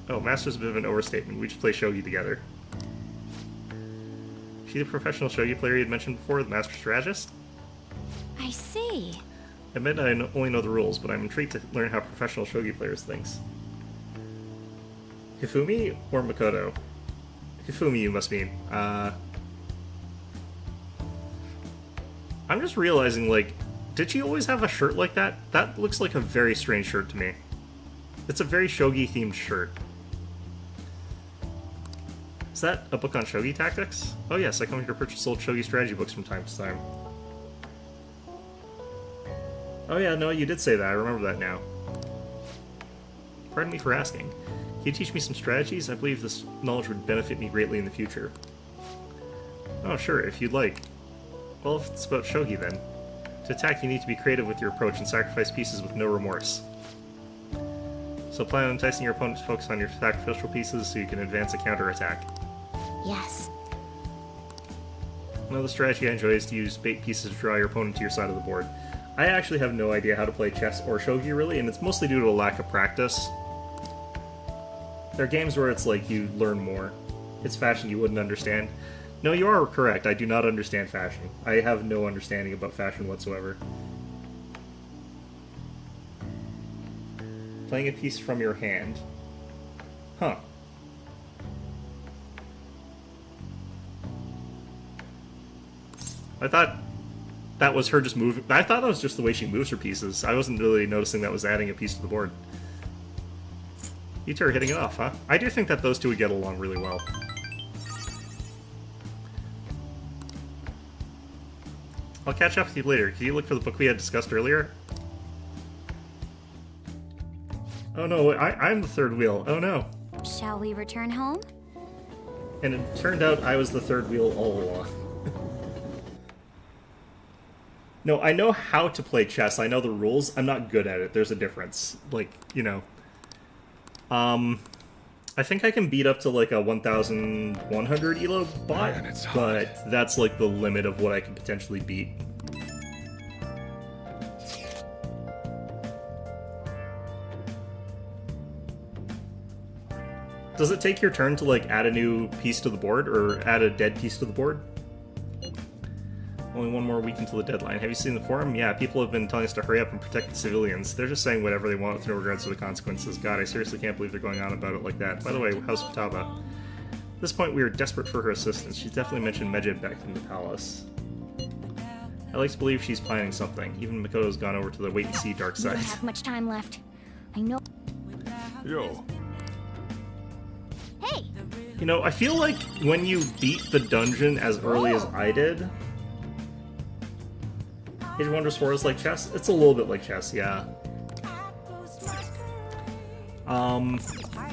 Oh, master's a bit of an overstatement. We just play shogi together. She the professional shogi player you had mentioned before, the master strategist? I see. I admit I only know the rules, but I'm intrigued to learn how professional shogi players think. Hifumi or Makoto? Hifumi, you must mean. I'm just realizing, like, did she always have a shirt like that? That looks like a very strange shirt to me. It's a very shogi-themed shirt. Is that a book on shogi tactics? Oh yes, I come here to purchase old shogi strategy books from time to time. Oh yeah, no, you did say that. I remember that now. Pardon me for asking. Can you teach me some strategies? I believe this knowledge would benefit me greatly in the future. Oh sure, if you'd like. Well, if it's about shogi then. To attack, you need to be creative with your approach and sacrifice pieces with no remorse. So plan on enticing your opponent to focus on your sacrificial pieces so you can advance a counterattack. Yes. Another strategy I enjoy is to use bait pieces to draw your opponent to your side of the board. I actually have no idea how to play chess or shogi, really, and it's mostly due to a lack of practice. There are games where it's like you learn more. It's fashion you wouldn't understand. No, you are correct. I do not understand fashion. I have no understanding about fashion whatsoever. Playing a piece from your hand. Huh. I thought that was her just moving. I thought that was just the way she moves her pieces. I wasn't really noticing that was adding a piece to the board. You two are hitting it off, huh? I do think that those two would get along really well. I'll catch up with you later. Can you look for the book we had discussed earlier? Oh no, I'm the third wheel. Oh no. Shall we return home? And it turned out I was the third wheel all along. No, I know how to play chess. I know the rules. I'm not good at it. There's a difference. Like, you know. I think I can beat up to like a 1,100 elo bot, Man, it's hot. but that's like the limit of what I can potentially beat. Does it take your turn to like add a new piece to the board, or add a dead piece to the board? Only one more week until the deadline. Have you seen the forum? Yeah, people have been telling us to hurry up and protect the civilians. They're just saying whatever they want with no regards to the consequences. God, I seriously can't believe they're going on about it like that. By the way, how's Futaba? At this point, we are desperate for her assistance. She's definitely mentioned Medjed back in the palace. I like to believe she's planning something. Even Makoto's gone over to the wait-and-see dark We side. don't have much time left. I know. Yo, Hey! You know, I feel like when you beat the dungeon as early as I did, Age of Wonders 4 is like chess? It's a little bit like chess, yeah.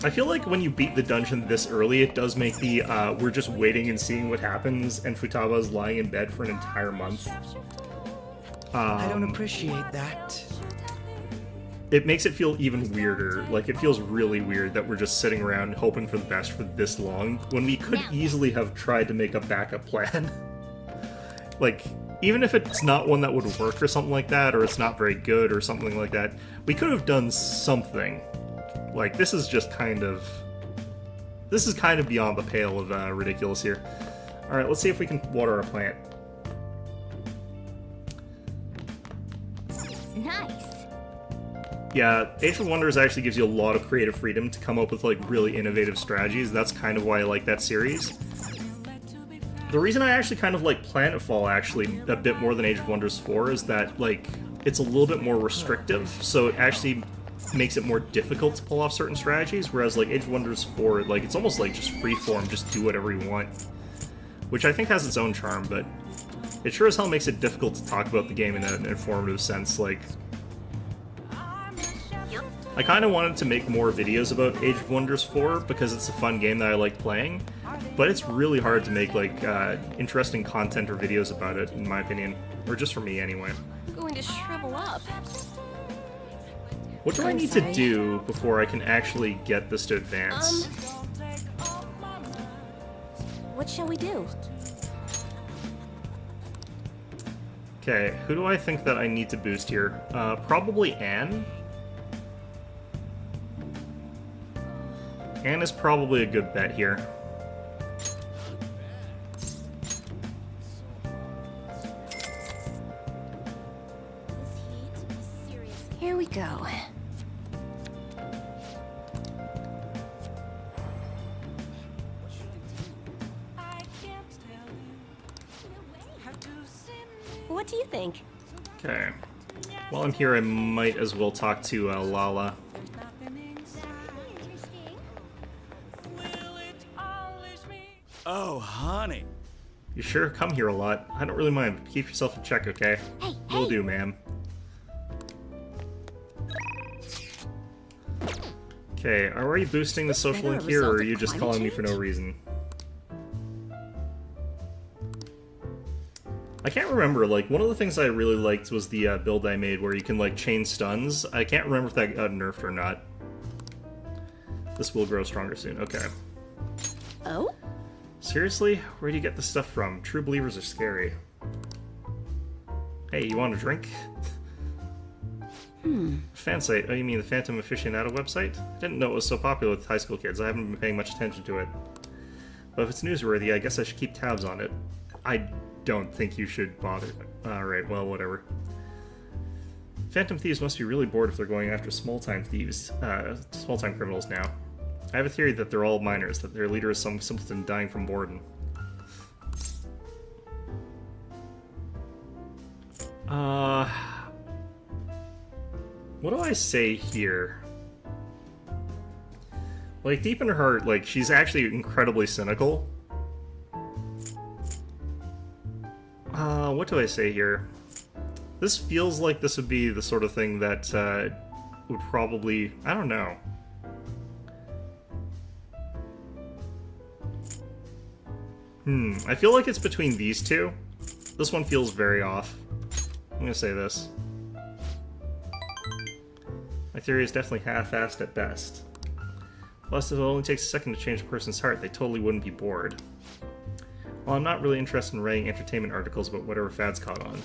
I feel like when you beat the dungeon this early, it does make the, we're just waiting and seeing what happens, and Futaba's lying in bed for an entire month. I don't appreciate that. It makes it feel even weirder. Like, it feels really weird that we're just sitting around hoping for the best for this long, when we could easily have tried to make a backup plan. Like, even if it's not one that would work or something like that, or it's not very good or something like that, we could have done something. Like, this is just kind of... This is kind of beyond the pale of ridiculous here. Alright, let's see if we can water our plant. Nice! Yeah, Age of Wonders actually gives you a lot of creative freedom to come up with, like, really innovative strategies. That's kind of why I like that series. The reason I actually kind of like Planetfall, actually, a bit more than Age of Wonders 4 is that, like, it's a little bit more restrictive, so it actually makes it more difficult to pull off certain strategies, whereas, like, Age of Wonders 4, like, it's almost like just freeform, just do whatever you want. Which I think has its own charm, but it sure as hell makes it difficult to talk about the game in an informative sense, like... I kind of wanted to make more videos about Age of Wonders 4 because it's a fun game that I like playing, but it's really hard to make like interesting content or videos about it, in my opinion, or just for me anyway. Going to shrivel up. What do I need to do before I can actually get this to advance? shall we do? Okay, who do I think that I need to boost here? Probably Anne. Anne is probably a good bet here. Here we go. What do you think? Okay. While I'm here, I might as well talk to Lala. Oh, honey. You sure come here a lot. I don't really mind. Keep yourself in check, okay? Hey, Will hey. do, ma'am. Okay, are you boosting the social Better link a here, or result are of you just climate calling me for no change? reason? I can't remember, like, one of the things I really liked was the build I made where you can, like, chain stuns. I can't remember if that got nerfed or not. This will grow stronger soon, okay. Oh? Seriously? Where do you get this stuff from? True believers are scary. Hey, you want a drink? Fan site. Oh, you mean the Phantom Aficionado website? I didn't know it was so popular with high school kids. I haven't been paying much attention to it. But if it's newsworthy, I guess I should keep tabs on it. I don't think you should bother. Alright, well, whatever. Phantom thieves must be really bored if they're going after small-time thieves, small-time criminals now. I have a theory that they're all minors, that their leader is some simpleton dying from boredom. What do I say here? Like, deep in her heart, like, she's actually incredibly cynical. What do I say here? This feels like this would be the sort of thing that, would probably... I don't know. I feel like it's between these two. This one feels very off. I'm gonna say this. My theory is definitely half-assed at best. Plus, if it only takes a second to change a person's heart, they totally wouldn't be bored. Well, I'm not really interested in writing entertainment articles about whatever fads caught on.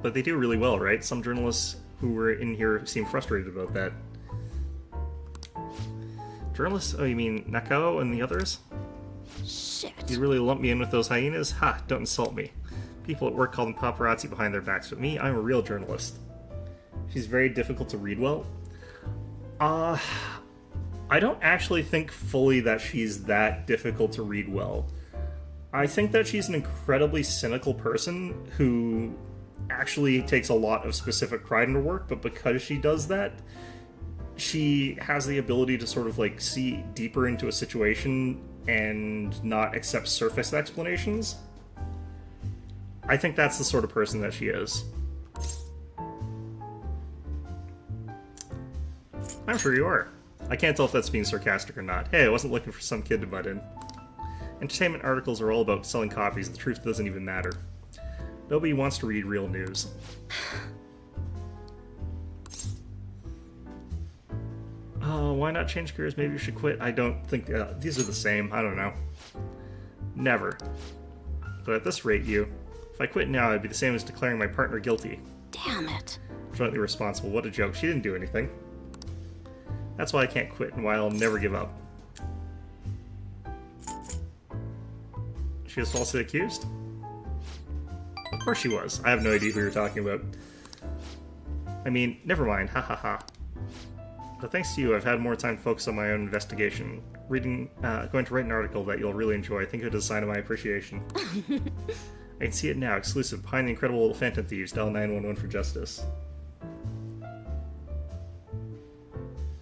But they do really well, right? Some journalists who were in here seem frustrated about that. Journalists? Oh, you mean Nakao and the others? Shit. You really lump me in with those hyenas? Ha, don't insult me. People at work call them paparazzi behind their backs, but me, I'm a real journalist. She's very difficult to read well. I don't actually think fully that she's that difficult to read well. I think that she's an incredibly cynical person who actually takes a lot of specific pride in her work, but because she does that, she has the ability to sort of like see deeper into a situation and not accept surface explanations. I think that's the sort of person that she is. I'm sure you are. I can't tell if that's being sarcastic or not. Hey, I wasn't looking for some kid to butt in. Entertainment articles are all about selling copies. The truth doesn't even matter. Nobody wants to read real news. Why not change careers? Maybe you should quit. I don't think... these are the same. I don't know. Never. But at this rate, if I quit now, it'd be the same as declaring my partner guilty. Damn it. Jointly responsible. What a joke. She didn't do anything. That's why I can't quit and why I'll never give up. She was falsely accused? Of course she was. I have no idea who you're talking about. I mean, never mind. Ha ha ha. But thanks to you, I've had more time to focus on my own investigation. Going to write an article that you'll really enjoy. I think it is a sign of my appreciation. I can see it now. Exclusive. Behind the incredible Phantom Thieves. Dial 911 for justice.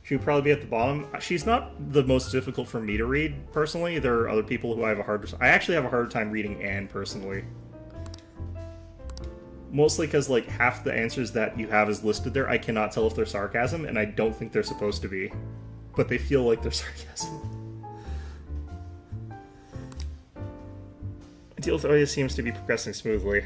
She would probably be at the bottom. She's not the most difficult for me to read, personally. There are other people who I actually have a harder time reading Anne, personally. Mostly because, like, half the answers that you have is listed there, I cannot tell if they're sarcasm, and I don't think they're supposed to be. But they feel like they're sarcasm. Deal with Oya seems to be progressing smoothly.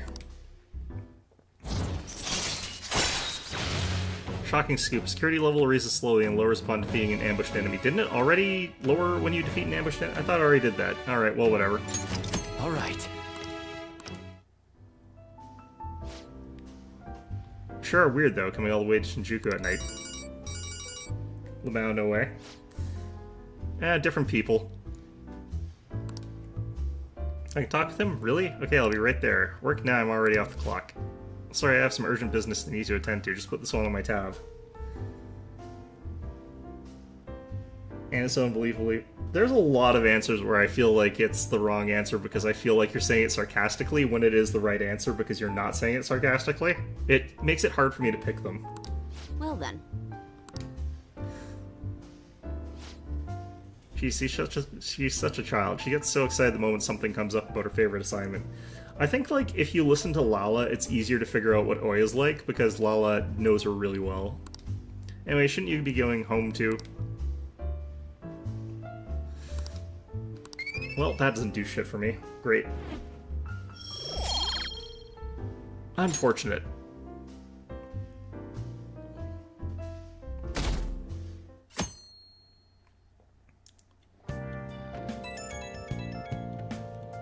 Shocking scoop. Security level raises slowly and lowers upon defeating an ambushed enemy. Didn't it already lower when you defeat an ambushed enemy? I thought I already did that. Alright, well, whatever. All right. Sure, weird though, coming all the way to Shinjuku at night. Lamau, no way. Different people. I can talk with him? Really? Okay, I'll be right there. Work now, I'm already off the clock. Sorry, I have some urgent business that I need to attend to. Just put this one on my tab. And it's unbelievably... There's a lot of answers where I feel like it's the wrong answer because I feel like you're saying it sarcastically when it is the right answer because you're not saying it sarcastically. It makes it hard for me to pick them. Well then. She's such a child. She gets so excited the moment something comes up about her favorite assignment. I think, like, if you listen to Lala, it's easier to figure out what Oya's like, because Lala knows her really well. Anyway, shouldn't you be going home, too? Well, that doesn't do shit for me. Great. Unfortunate.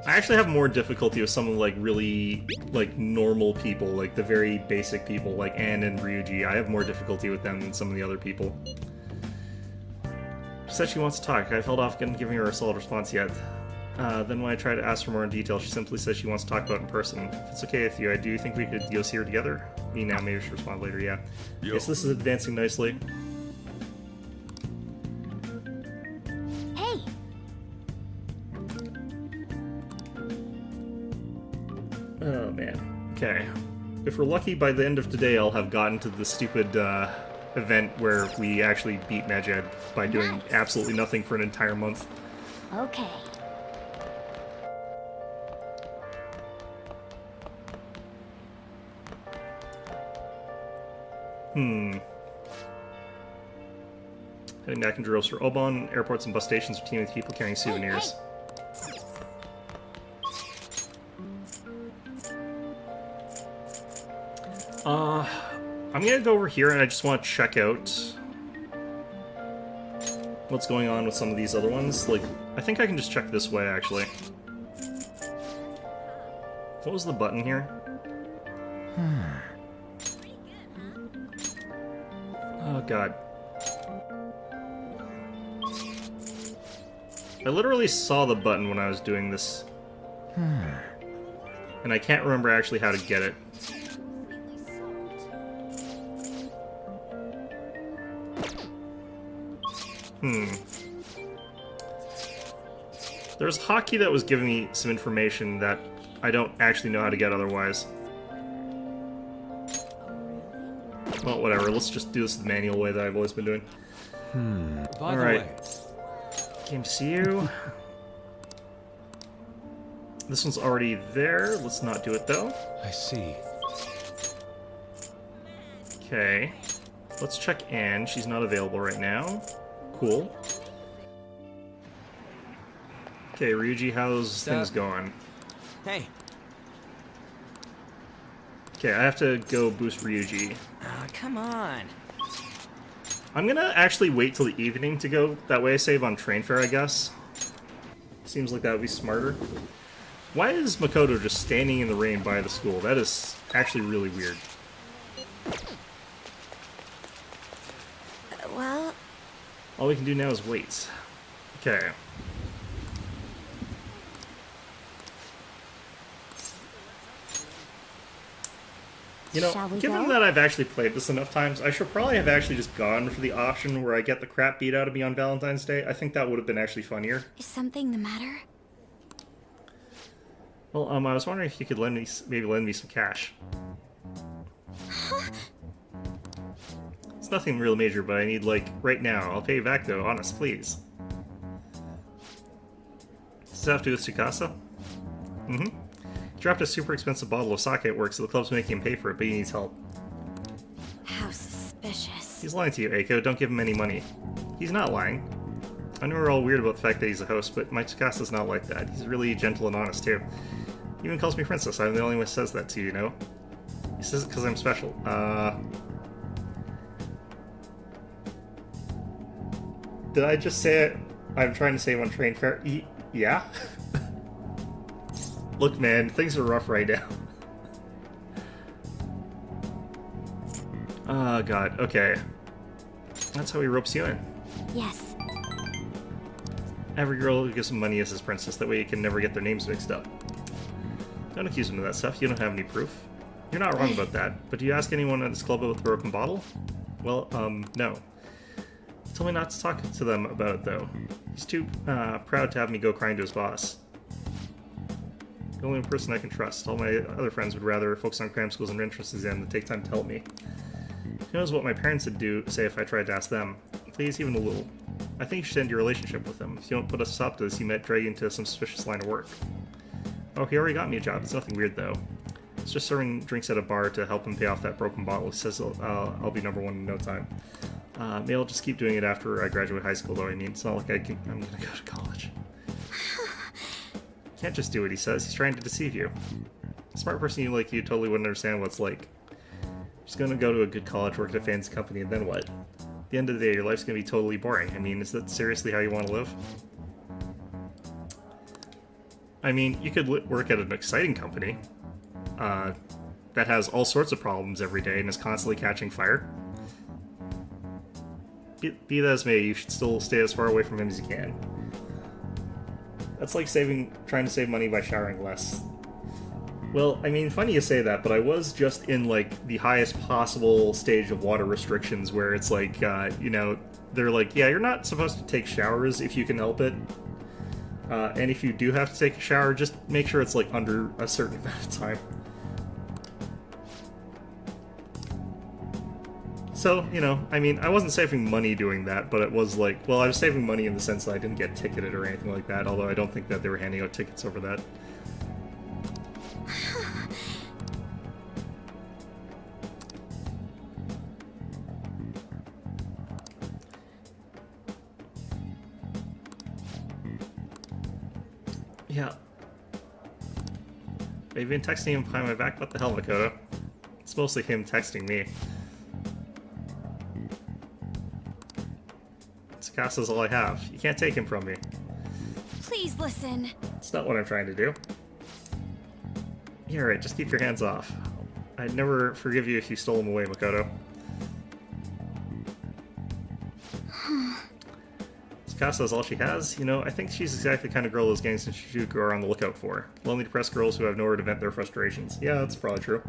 I actually have more difficulty with some of, like, really, like, normal people, like, the very basic people, like Anne and Ryuji. I have more difficulty with them than some of the other people. She said she wants to talk. I've held off giving her a solid response yet. Then when I try to ask for more in detail, she simply says she wants to talk about it in person. If it's okay with you, I do think we could go see her together. Me now, maybe she'll respond later, yeah. Yes, this is advancing nicely. Hey! Oh, man. Okay. If we're lucky, by the end of today, I'll have gotten to the stupid event where we actually beat Medjed by doing absolutely nothing for an entire month. Okay. Heading back into Roaster Obon, airports and bus stations are teeming with people carrying souvenirs. I'm gonna go over here and I just want to check out what's going on with some of these other ones. Like, I think I can just check this way, actually. What was the button here? Oh, God. I literally saw the button when I was doing this. And I can't remember actually how to get it. There's hotkey that was giving me some information that I don't actually know how to get otherwise. Well, whatever. Let's just do this the manual way that I've always been doing. Alright. Game CU. This one's already there. Let's not do it, though. I see. Okay. Let's check Anne. She's not available right now. Cool. Okay, Ryuji, how's things going? Hey. Okay, I have to go boost Ryuji. Come on. I'm gonna actually wait till the evening to go. That way I save on train fare, I guess. Seems like that would be smarter. Why is Makoto just standing in the rain by the school? That is actually really weird. Well... All we can do now is wait. Okay. You know, Shall we given go? that I've actually played this enough times, I should probably have actually just gone for the option where I get the crap beat out of me on Valentine's Day. I think that would have been actually funnier. Is something the matter? Well, I was wondering if you could maybe lend me some cash. It's nothing real major, but I need, like, right now. I'll pay you back, though. Honest, please. Does this have to do with Tsukasa? Mm-hmm. He dropped a super expensive bottle of sake at work, so the club's making him pay for it, but he needs help. How suspicious. He's lying to you, Eiko. Don't give him any money. He's not lying. I know we're all weird about the fact that he's a host, but my Tsukasa's not like that. He's really gentle and honest, too. He even calls me princess. I'm the only one who says that to you, you know? He says it because I'm special. Did I just say it? I'm trying to save on train fare. Yeah? Look, man, things are rough right now. Oh, God. Okay. That's how he ropes you in. Yes. Every girl gives him money as his princess. That way you can never get their names mixed up. Don't accuse him of that stuff. You don't have any proof. You're not wrong about that. But do you ask anyone at this club about the broken bottle? Well, no. Tell me not to talk to them about it, though. He's too proud to have me go crying to his boss. The only person I can trust. All my other friends would rather focus on cram schools and entrance exam than take time to help me. Who knows what my parents would say if I tried to ask them. Please, even a little. I think you should end your relationship with him. If you don't put a stop to this, you might drag you into some suspicious line of work. Oh, he already got me a job. It's nothing weird, though. It's just serving drinks at a bar to help him pay off that broken bottle. He says I'll be number one in no time. Maybe I'll just keep doing it after I graduate high school, though. I mean, it's not like I'm gonna go to college. Can't just do what he says. He's trying to deceive you. A smart person like you totally wouldn't understand what it's like. She's gonna go to a good college, work at a fancy company, and then what? At the end of the day, your life's gonna be totally boring. I mean, is that seriously how you want to live? I mean, you could work at an exciting company that has all sorts of problems every day and is constantly catching fire. Be that as may, you should still stay as far away from him as you can. That's like trying to save money by showering less. Well, I mean, funny you say that, but I was just in, like, the highest possible stage of water restrictions where it's like, you know, they're like, yeah, you're not supposed to take showers if you can help it. And if you do have to take a shower, just make sure it's, like, under a certain amount of time. So, you know, I mean, I wasn't saving money doing that, but it was like, well, I was saving money in the sense that I didn't get ticketed or anything like that, although I don't think that they were handing out tickets over that. Yeah. They've been texting him behind my back. What the hell, Makoto? It's mostly him texting me. Tsukasa all I have. You can't take him from me. Please listen. It's not what I'm trying to do. You're right, just keep your hands off. I'd never forgive you if you stole him away, Makoto. Tsukasa is all she has. You know, I think she's exactly the kind of girl those gangs in Shinjuku are on the lookout for. Lonely, depressed girls who have nowhere to vent their frustrations. Yeah, that's probably true.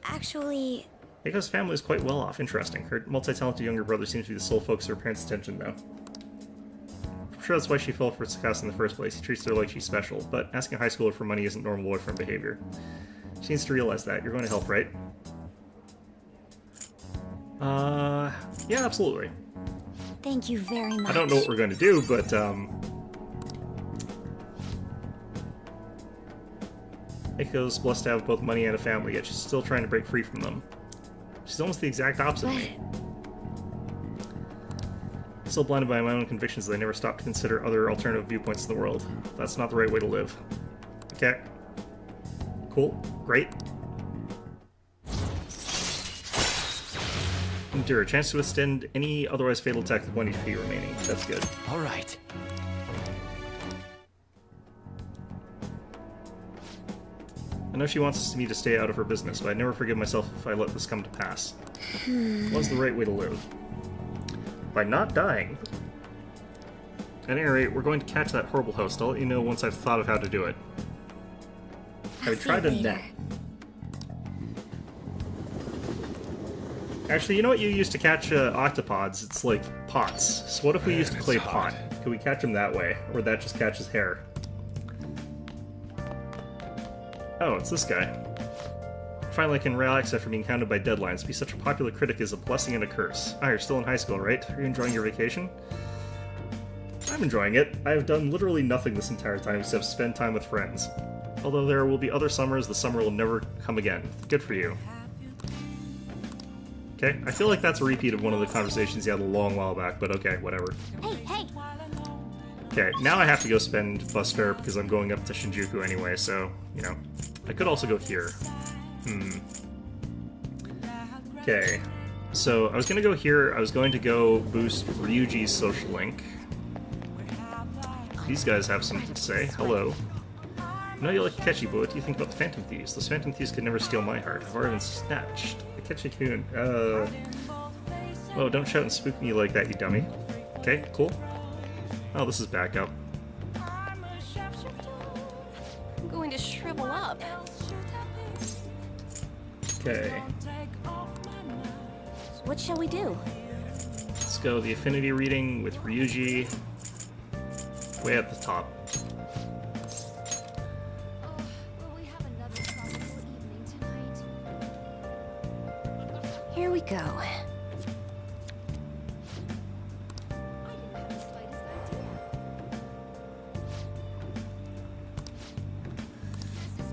Actually... Eiko's family is quite well off. Interesting. Her multi-talented younger brother seems to be the sole focus of her parents' attention, though. I'm sure that's why she fell for Tsukasa in the first place. He treats her like she's special, but asking a high schooler for money isn't normal boyfriend behavior. She needs to realize that. You're going to help, right? Yeah, absolutely. Thank you very much. I don't know what we're going to do, but, Eiko's blessed to have both money and a family, yet she's still trying to break free from them. She's almost the exact opposite of me. Still blinded by my own convictions that I never stop to consider other alternative viewpoints in the world. That's not the right way to live. Okay. Cool. Great. Endure. Chance to withstand any otherwise fatal attack with 1 HP remaining. That's good. All right. I know she wants me to stay out of her business, but I'd never forgive myself if I let this come to pass. What's the right way to live? By not dying. At any rate, we're going to catch that horrible host. I'll let you know once I've thought of how to do it. I would try to net. Actually, you know what you use to catch octopods? It's like pots. So what if we used a clay pot? Could we catch them that way? Or that just catches hair? Oh, it's this guy. Finally, I can relax after being hounded by deadlines. To be such a popular critic is a blessing and a curse. Ah, you're still in high school, right? Are you enjoying your vacation? I'm enjoying it. I have done literally nothing this entire time except spend time with friends. Although there will be other summers, the summer will never come again. Good for you. Okay, I feel like that's a repeat of one of the conversations you had a long while back, but okay, whatever. Hey, hey! Okay, now I have to go spend bus fare because I'm going up to Shinjuku anyway, so, you know. I could also go here. Okay. So I was going to go here. I was going to go boost Ryuji's social link. These guys have something to say. Hello. I know you like Akechi, but what do you think about the Phantom Thieves? Those Phantom Thieves could never steal my heart. I've already been snatched. Akechi-kun, Whoa, don't shout and spook me like that, you dummy. Okay, cool. Oh, this is backup. I'm going to shrivel up. Okay. What shall we do? Let's go the affinity reading with Ryuji. Way at the top. Here we go.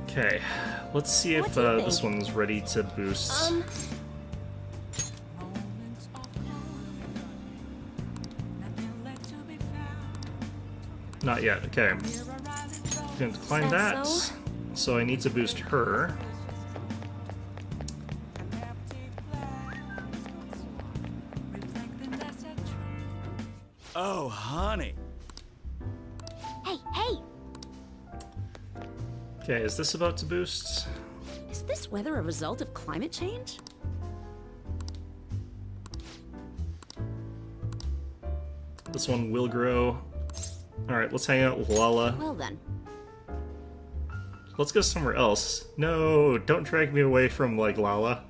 Okay, let's see if What do you this think? one's ready to boost. Not yet, okay. I'm gonna decline that. That's So I need to boost her. Oh, honey. Hey, hey! Okay, is this about to boost? Is this weather a result of climate change? This one will grow. Alright, let's hang out with Lala. Well then. Let's go somewhere else. No, don't drag me away from, like, Lala.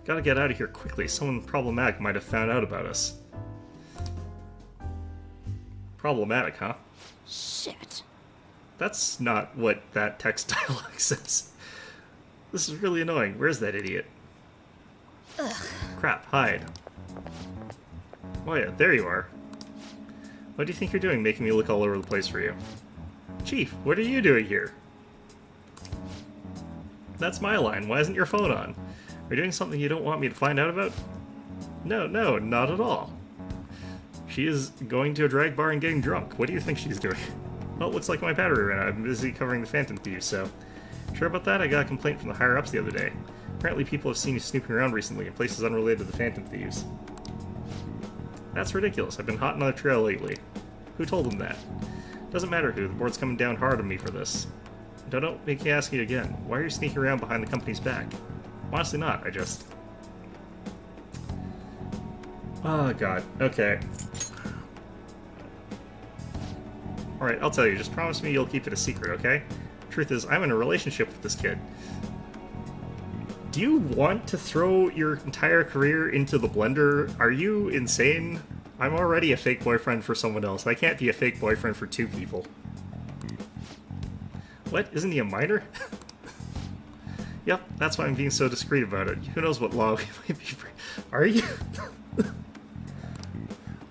Gotta get out of here quickly. Someone problematic might have found out about us. Problematic, huh? Shit. That's not what that text dialogue says. This is really annoying. Where's that idiot? Ugh. Crap, hide. Oh yeah, there you are. What do you think you're doing, making me look all over the place for you? Chief, what are you doing here? That's my line. Why isn't your phone on? Are you doing something you don't want me to find out about? No, not at all. She is going to a drag bar and getting drunk. What do you think she's doing? Well, it looks like my battery ran out. I'm busy covering the Phantom Thieves, so... Sure about that? I got a complaint from the higher-ups the other day. Apparently people have seen you snooping around recently in places unrelated to the Phantom Thieves. That's ridiculous. I've been hot on the trail lately. Who told them that? Doesn't matter who. The board's coming down hard on me for this. Don't make me ask you again. Why are you sneaking around behind the company's back? Honestly not. I just... Oh, God. Okay. Alright, I'll tell you. Just promise me you'll keep it a secret, okay? Truth is, I'm in a relationship with this kid. Do you want to throw your entire career into the blender? Are you insane? I'm already a fake boyfriend for someone else. I can't be a fake boyfriend for two people. What? Isn't he a minor? Yep, that's why I'm being so discreet about it. Who knows what law we might be... Are you?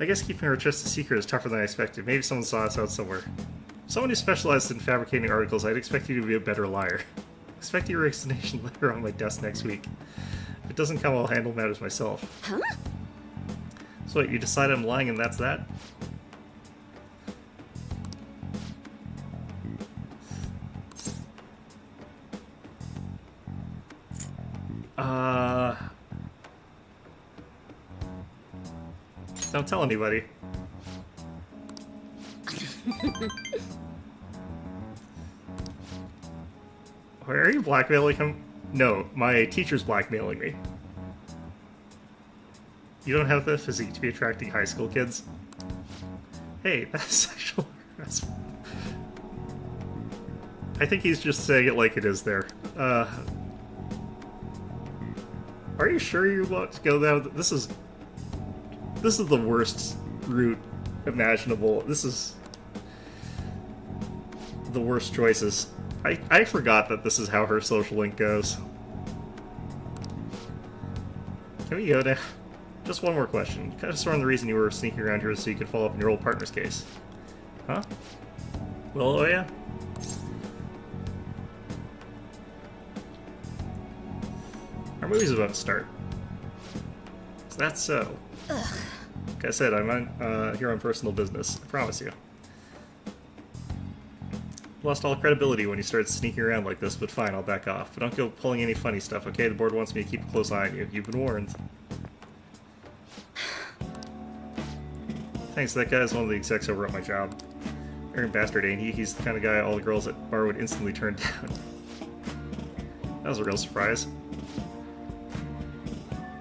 I guess keeping her just a secret is tougher than I expected. Maybe someone saw us out somewhere. Someone who specialized in fabricating articles, I'd expect you to be a better liar. Expect your resignation letter on my desk next week. If it doesn't come, I'll handle matters myself. Huh? So what, you decide I'm lying and that's that? Don't tell anybody. Why are you blackmailing him? No, my teacher's blackmailing me. You don't have the physique to be attracting high school kids. Hey, that's sexual harassment. I think he's just saying it like it is there. Are you sure you want to go down? This is the worst route imaginable. This is the worst choices. I forgot that this is how her social link goes. Can we go down? Just one more question. Kind of sworn the reason you were sneaking around here is so you could follow up on your old partner's case. Huh? Well, oh yeah? Our movie's about to start. Is that so? Ugh. Like I said, I'm on, here on personal business. I promise you. Lost all credibility when you started sneaking around like this, but fine, I'll back off. But don't go pulling any funny stuff, okay? The board wants me to keep a close eye on you. You've been warned. Thanks, that guy's one of the execs over at my job. Aaron Bastard, ain't he? He's the kind of guy all the girls at bar would instantly turn down. That was a real surprise.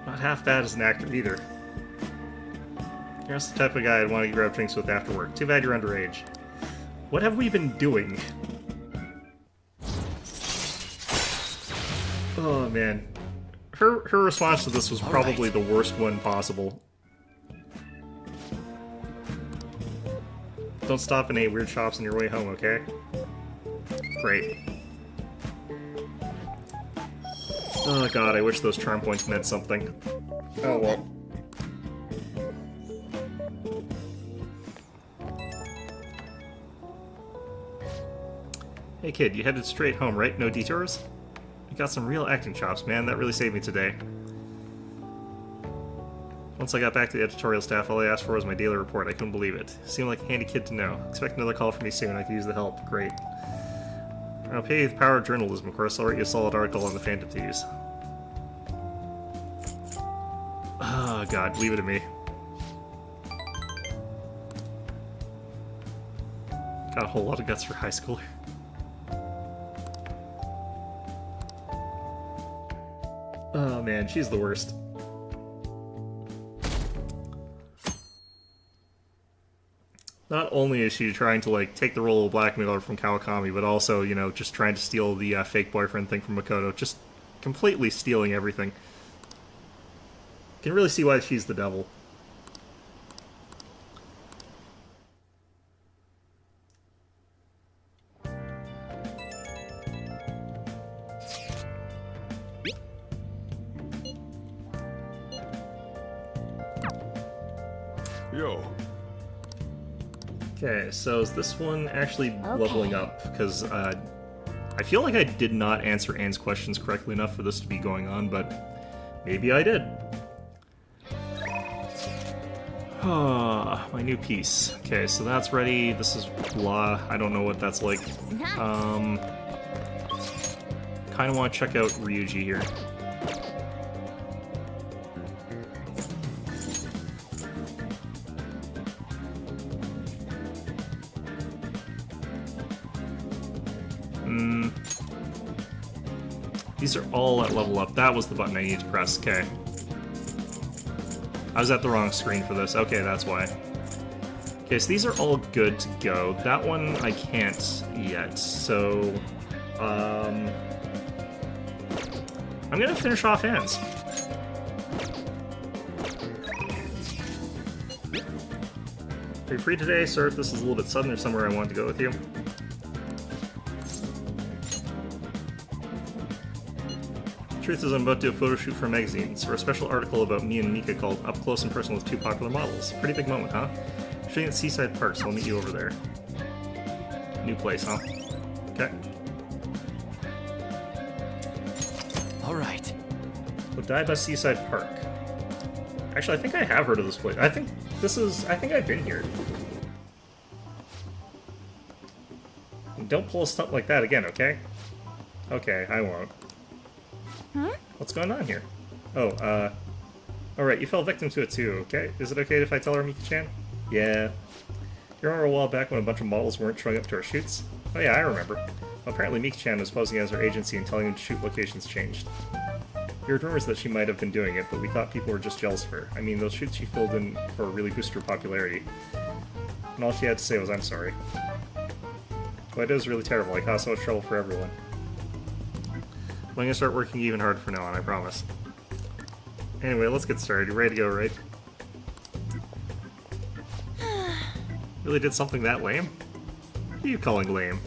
Not half bad as an actor, either. You're just the type of guy I'd want to grab drinks with after work. Too bad you're underage. What have we been doing? Oh, man. Her response to this was probably the worst one possible. Don't stop in any weird shops on your way home, okay? Great. Oh god, I wish those charm points meant something. Oh well. Hey kid, you headed straight home, right? No detours? You got some real acting chops, man. That really saved me today. Once I got back to the editorial staff, all I asked for was my daily report. I couldn't believe it. Seemed like a handy kid to know. Expect another call from me soon. I could use the help. Great. I'll pay you the power of journalism, of course. I'll write you a solid article on the Phantom Thieves. Oh god, leave it to me. Got a whole lot of guts for high schooler. Oh man, she's the worst. Not only is she trying to, like, take the role of blackmailer from Kawakami, but also, you know, just trying to steal the fake boyfriend thing from Makoto. Just completely stealing everything. Can really see why she's the devil. Yo. Okay, so is this one actually leveling up? Because I feel like I did not answer Anne's questions correctly enough for this to be going on, but maybe I did. Ah, my new piece. Okay, so that's ready. This is blah. I don't know what that's like. Kind of want to check out Ryuji here. These are all at level up. That was the button I needed to press. Okay. I was at the wrong screen for this. Okay, that's why. Okay, so these are all good to go. That one I can't yet. So, I'm gonna finish off Anne's. Are you free today? Sorry if this is a little bit sudden. There's somewhere I wanted to go with you. Truth is, I'm about to do a photo shoot for magazines, or a special article about me and Mika called Up Close and Personal with Two Popular Models. Pretty big moment, huh? Shooting at Seaside Park, so I'll meet you over there. New place, huh? Okay. Alright. Odaiba Seaside Park. Actually, I think I have heard of this place. I think I've been here. Don't pull a stunt like that again, okay? Okay, I won't. Huh? What's going on here? Oh, alright, you fell victim to it too, okay? Is it okay if I tell her, Miki-chan? Yeah. You remember a while back when a bunch of models weren't showing up to our shoots? Oh yeah, I remember. Well, apparently Miki-chan was posing as our agency and telling them shoot locations changed. We heard rumors that she might have been doing it, but we thought people were just jealous of her. I mean, those shoots she filled in for really boosted her popularity. And all she had to say was, I'm sorry. What I did was really terrible. I caused so much trouble for everyone. I'm gonna start working even harder from now on, I promise. Anyway, let's get started. You ready to go, right? Really did something that lame? What are you calling lame?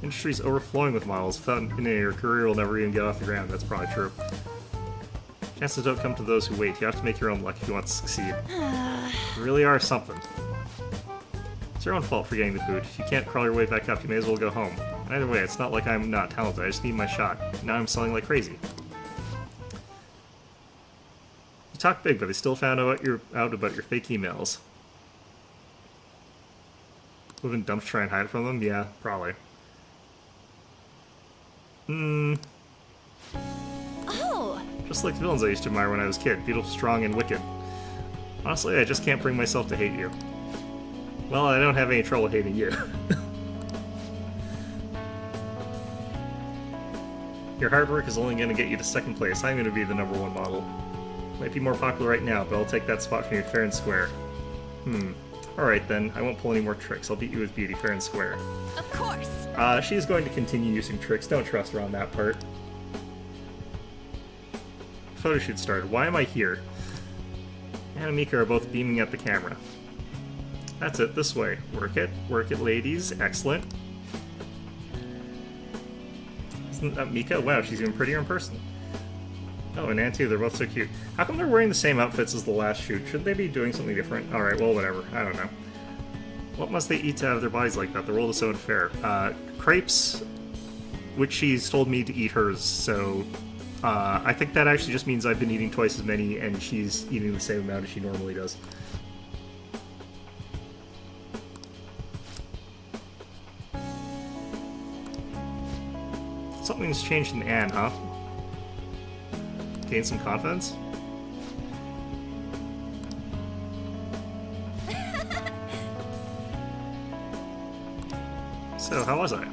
Industry's overflowing with models. Without your career will never even get off the ground. That's probably true. Chances don't come to those who wait. You have to make your own luck if you want to succeed. You really are something. It's your own fault for getting the boot. If you can't crawl your way back up, you may as well go home. And either way, it's not like I'm not talented. I just need my shot. Now I'm selling like crazy. You talk big, but I still found out about your fake emails. Live in dumps, try and hide from them? Yeah, probably. Oh! Just like the villains I used to admire when I was a kid. Beautiful, strong, and wicked. Honestly, I just can't bring myself to hate you. Well, I don't have any trouble hating you. Your hard work is only going to get you to second place. I'm going to be the #1 model. Might be more popular right now, but I'll take that spot from you fair and square. Alright then, I won't pull any more tricks. I'll beat you with beauty, fair and square. Of course! She's going to continue using tricks. Don't trust her on that part. Photo shoot started. Why am I here? Anna and Mika are both beaming at the camera. That's it, this way. Work it, ladies. Excellent. Isn't that Mika? Wow, she's even prettier in person. Oh, and Anna too, they're both so cute. How come they're wearing the same outfits as the last shoot? Should they be doing something different? Alright, well, whatever. I don't know. What must they eat to have their bodies like that? The world is so unfair. Crepes, which she's told me to eat hers, so... I think that actually just means I've been eating twice as many, and she's eating the same amount as she normally does. Something's changed in Anne, huh? Gain some confidence? So, how was I?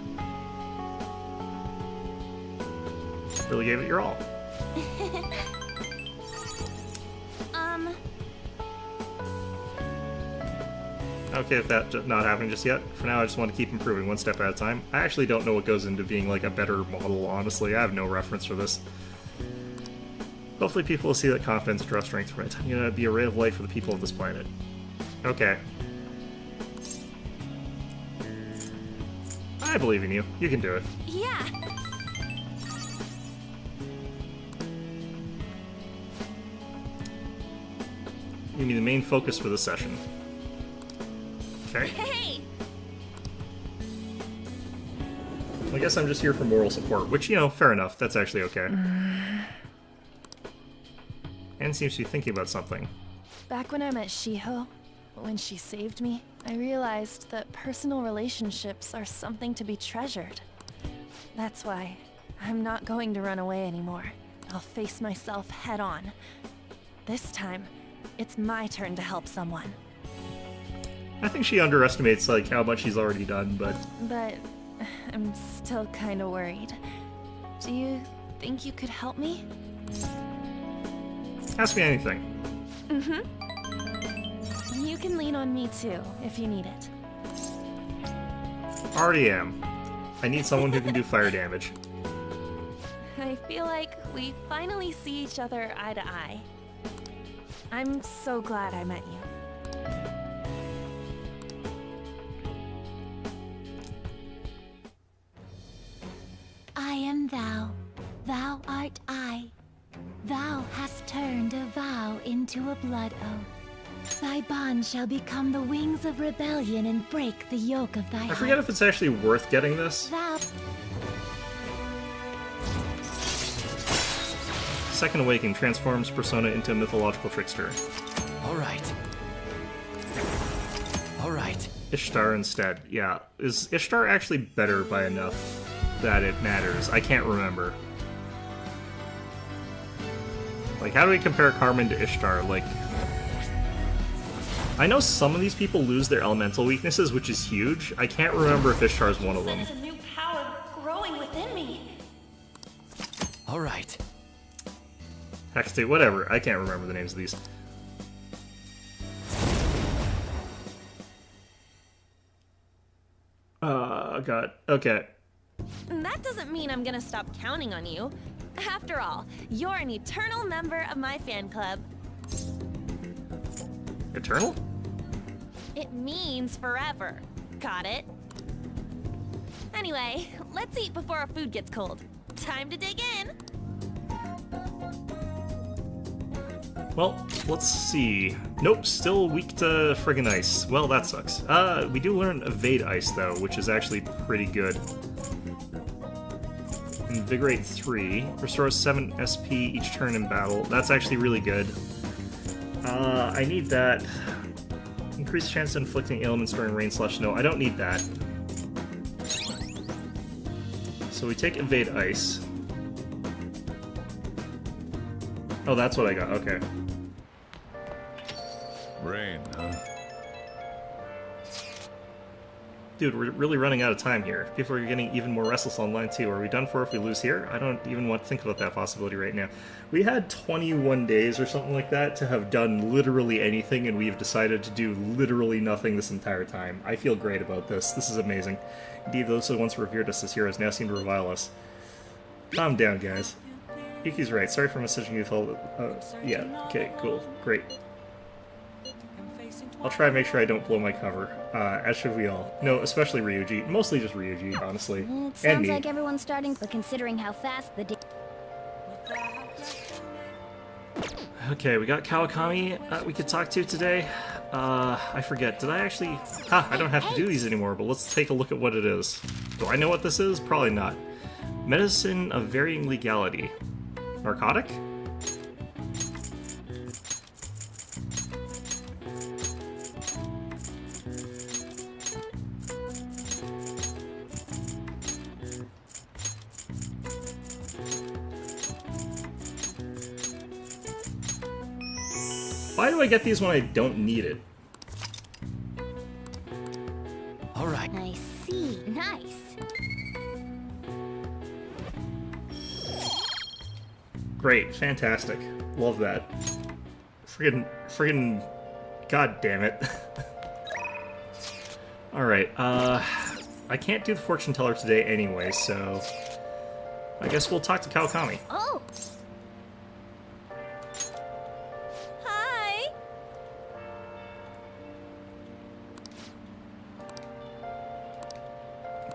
Really gave it your all. Okay, if that's not happening just yet. For now, I just want to keep improving one step at a time. I actually don't know what goes into being, like, a better model, honestly. I have no reference for this. Hopefully people will see that confidence draw strength from it. I'm gonna be a ray of light for the people of this planet. Okay. I believe in you. You can do it. Yeah! You can be the main focus for the session. Okay. Hey! I guess I'm just here for moral support, which, you know, fair enough. That's actually okay. Anne seems to be thinking about something. Back when I met Shiho, when she saved me, I realized that personal relationships are something to be treasured. That's why I'm not going to run away anymore. I'll face myself head on. This time, it's my turn to help someone. I think she underestimates, like, how much she's already done, but... But I'm still kind of worried. Do you think you could help me? Ask me anything. You can lean on me too, if you need it. Already am. I need someone who can do fire damage. I feel like we finally see each other eye to eye. I'm so glad I met you. I am thou, thou art I. Thou hast turned a vow into a blood oath. Thy bond shall become the wings of rebellion and break the yoke of thy I heart. forget if it's actually worth getting this. Thou... Second Awakening transforms Persona into a mythological trickster. Alright. Alright. Ishtar instead. Yeah. Is Ishtar actually better by enough that it matters? I can't remember. Like, how do we compare Carmen to Ishtar? Like, I know some of these people lose their elemental weaknesses, which is huge. I can't remember if Ishtar is one of them. There's a new power growing within me. Alright. Hextate, whatever. I can't remember the names of these. God. Okay. That doesn't mean I'm gonna stop counting on you. After all, you're an eternal member of my fan club. Eternal? It means forever. Got it? Anyway, let's eat before our food gets cold. Time to dig in! Well, let's see. Nope, still weak to friggin' ice. Well, that sucks. We do learn Evade Ice, though, which is actually pretty good. Invigorate 3. Restores 7 SP each turn in battle. That's actually really good. I need that. Increased chance of inflicting ailments during rain/snow. I don't need that. So we take Evade Ice. Oh, that's what I got. Okay. Rain, huh? Dude, we're really running out of time here. People are getting even more restless online too. Are we done for if we lose here? I don't even want to think about that possibility right now. We had 21 days or something like that to have done literally anything, and we've decided to do literally nothing this entire time. I feel great about this. This is amazing. Indeed, those who once revered us as heroes now seem to revile us. Calm down, guys. Yuki's right. Sorry for messaging you with all yeah, okay, cool. Great. I'll try and make sure I don't blow my cover, as should we all. No, especially Ryuji. Mostly just Ryuji, honestly. It And sounds me. like everyone's starting, but considering how fast the Okay, we got Kawakami we could talk to today. I forget. Did I actually... I don't have to do these anymore, but let's take a look at what it is. Do I know what this is? Probably not. Medicine of varying legality. Narcotic? Why do I get these when I don't need it? All right. I see. Nice. Great, fantastic. Love that. Friggin' god damn it. Alright, I can't do the fortune teller today anyway, so I guess we'll talk to Kawakami. Oh, Hi!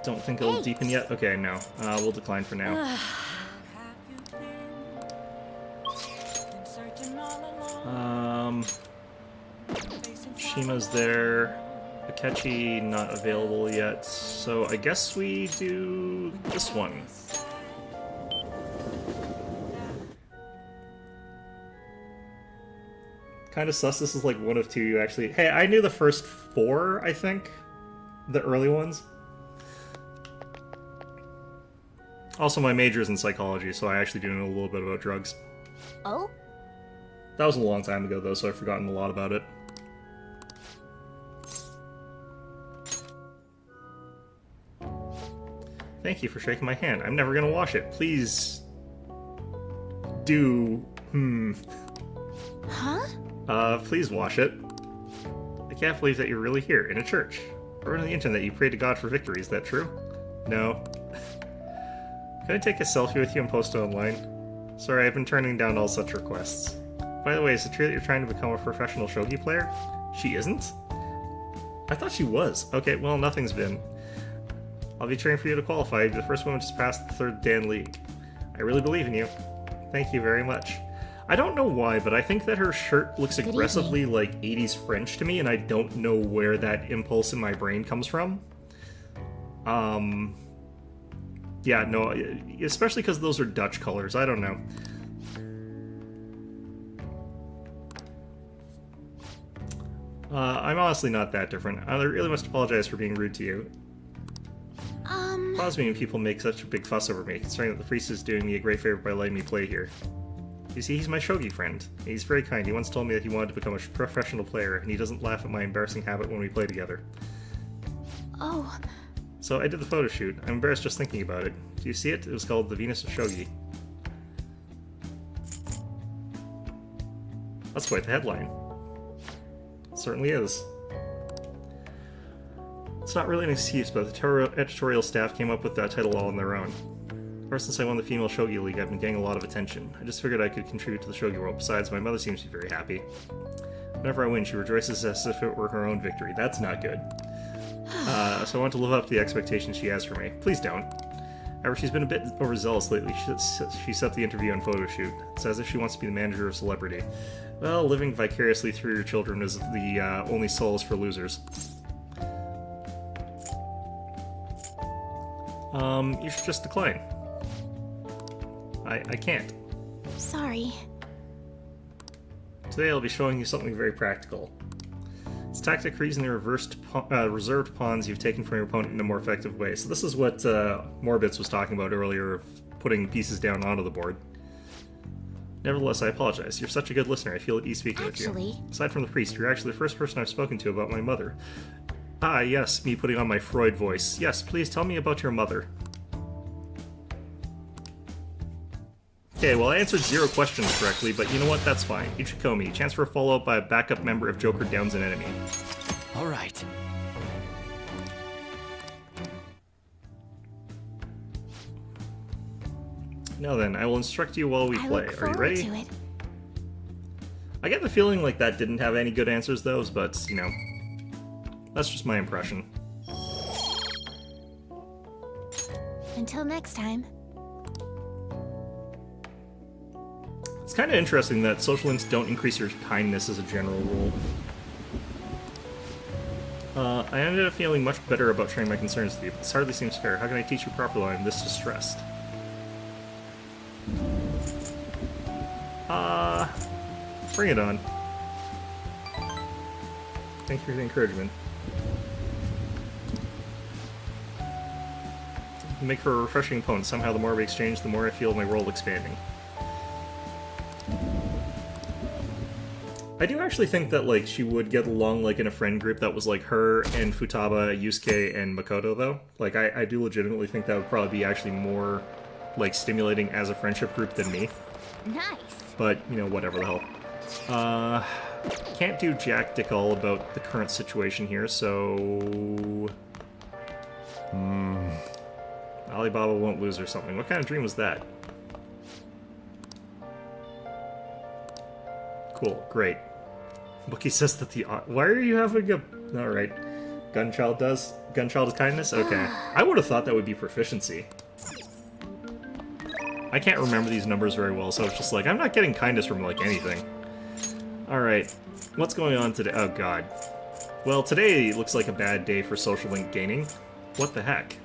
Don't think it'll deepen yet? Okay, no. We'll decline for now. Shima's there. Akechi not available yet, so I guess we do this one. Kind of sus this is like one of two you actually... Hey, I knew the first 4, I think. The early ones. Also, my major is in psychology, so I actually do know a little bit about drugs. oh, That was a long time ago, though, so I've forgotten a lot about it. Thank you for shaking my hand. I'm never gonna wash it. Please... do... huh? Please wash it. I can't believe that you're really here, in a church. Or on the internet, you pray to God for victory. Is that true? No. Can I take a selfie with you and post it online? Sorry, I've been turning down all such requests. By the way, is it true that you're trying to become a professional shogi player? She isn't? I thought she was. Okay, well, nothing's been. I'll be cheering for you to qualify. You're the first woman to pass the 3rd Dan League. I really believe in you. Thank you very much. I don't know why, but I think that her shirt looks aggressively like 80s French to me, and I don't know where that impulse in my brain comes from. Yeah, no, especially because those are Dutch colors. I don't know. I'm honestly not that different. I really must apologize for being rude to you. It bothers me when people make such a big fuss over me, considering that the priest is doing me a great favor by letting me play here. You see, he's my shogi friend. He's very kind. He once told me that he wanted to become a professional player, and he doesn't laugh at my embarrassing habit when we play together. Oh, So I did the photo shoot. I'm embarrassed just thinking about it. Do you see it? It was called The Venus of Shogi. That's quite the headline. It certainly is. It's not really an excuse, but the editorial staff came up with that title all on their own. Ever since I won the Female Shogi League, I've been getting a lot of attention. I just figured I could contribute to the shogi world. Besides, my mother seems to be very happy. Whenever I win, she rejoices as if it were her own victory. That's not good. So I want to live up to the expectations she has for me. Please don't. However, she's been a bit overzealous lately. She set the interview and photo shoot. It's as if she wants to be the manager of celebrity. Well, living vicariously through your children is the only solace for losers. You should just decline. I can't. sorry. Today I'll be showing you something very practical. This tactic for using the reserved pawns you've taken from your opponent in a more effective way. So this is what Morbitz was talking about earlier, of putting pieces down onto the board. Nevertheless, I apologize. You're such a good listener. I feel at ease speaking with you. Aside from the priest, you're actually the first person I've spoken to about my mother. Ah, yes, me putting on my Freud voice. Yes, please tell me about your mother. Okay, well, I answered 0 questions correctly, but you know what? That's fine. Ichikomi, chance for a follow-up by a backup member if Joker downs an enemy. All right. Now then, I will instruct you while we play. Are you ready? To it. I get the feeling like that didn't have any good answers, though, but, you know, that's just my impression. Until next time. It's kind of interesting that social links don't increase your kindness as a general rule. I ended up feeling much better about sharing my concerns with you, but this hardly seems fair. How can I teach you properly when I'm this distressed? Bring it on. Thank you for the encouragement. You make for a refreshing opponent. Somehow the more we exchange, the more I feel my role expanding. I do actually think that, like, she would get along, like, in a friend group that was, like, her and Futaba, Yusuke, and Makoto, though. Like, I do legitimately think that would probably be actually more, like, stimulating as a friendship group than me. Nice. But, you know, whatever the hell. Can't do jack dick all about the current situation here, so... Alibaba won't lose or something. What kind of dream was that? Cool, great. Bookie says that the... Why are you having a... Alright. Gunchild does? Gunchild is kindness? Okay. I would have thought that would be proficiency. I can't remember these numbers very well, so it's just like, I'm not getting kindness from, like, anything. Alright. What's going on today? Oh, God. Well, today looks like a bad day for social link gaining. What the heck?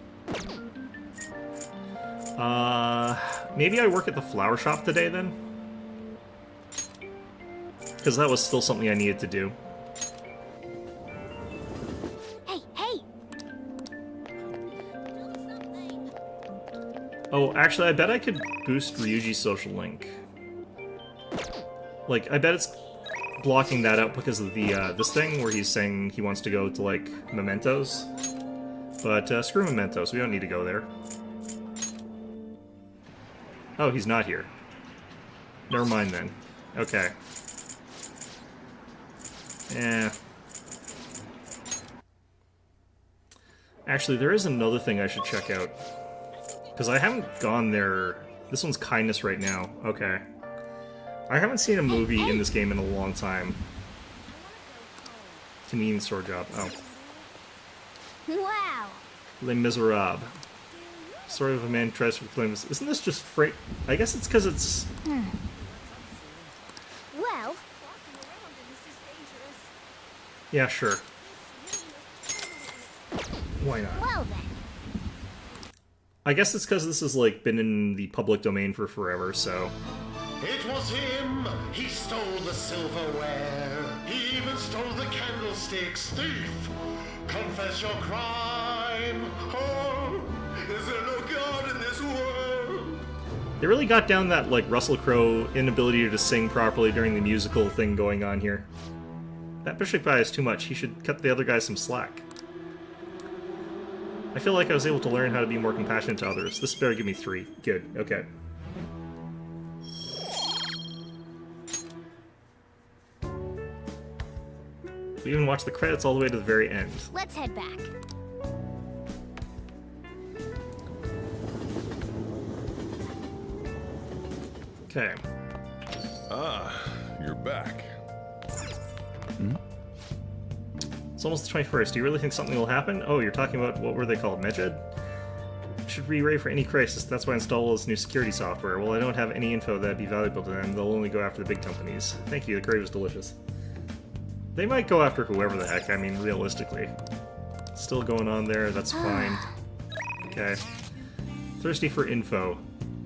Maybe I work at the flower shop today, then? Because that was still something I needed to do. Hey, hey! Oh, actually, I bet I could boost Ryuji's social link. Like, I bet it's blocking that out because of the, this thing where he's saying he wants to go to, like, Mementos. But, screw Mementos, we don't need to go there. Oh, he's not here. Never mind, then. Okay. Eh. Actually, there is another thing I should check out. Because I haven't gone there... This one's kindness right now. Okay. I haven't seen a movie in this game in a long time. Convenience store job. Oh. Wow! Les Miserables. Story of a man who tries to reclaim his... Isn't this just freight? I guess it's because it's... Well... Yeah, sure. Why not? Well then. I guess it's because this has, like, been in the public domain for forever, so... It was him! He stole the silverware! He even stole the candlesticks! Thief! Confess your crime! Oh! Is there no God in this world? They really got down that, like, Russell Crowe inability to sing properly during the musical thing going on here. That bishop guy is too much. He should cut the other guy some slack. I feel like I was able to learn how to be more compassionate to others. This better give me 3. Good, okay. We even watched the credits all the way to the very end. Let's head back. Okay. Ah, you're back. It's almost the 21st. Do you really think something will happen? Oh, you're talking about, what were they called, Medjed? Should be ready for any crisis. That's why I installed all this new security software. Well, I don't have any info that'd be valuable to them. They'll only go after the big companies. Thank you, the curry was delicious. They might go after whoever the heck, I mean, realistically. Still going on there, that's fine. Okay. Thirsty for info.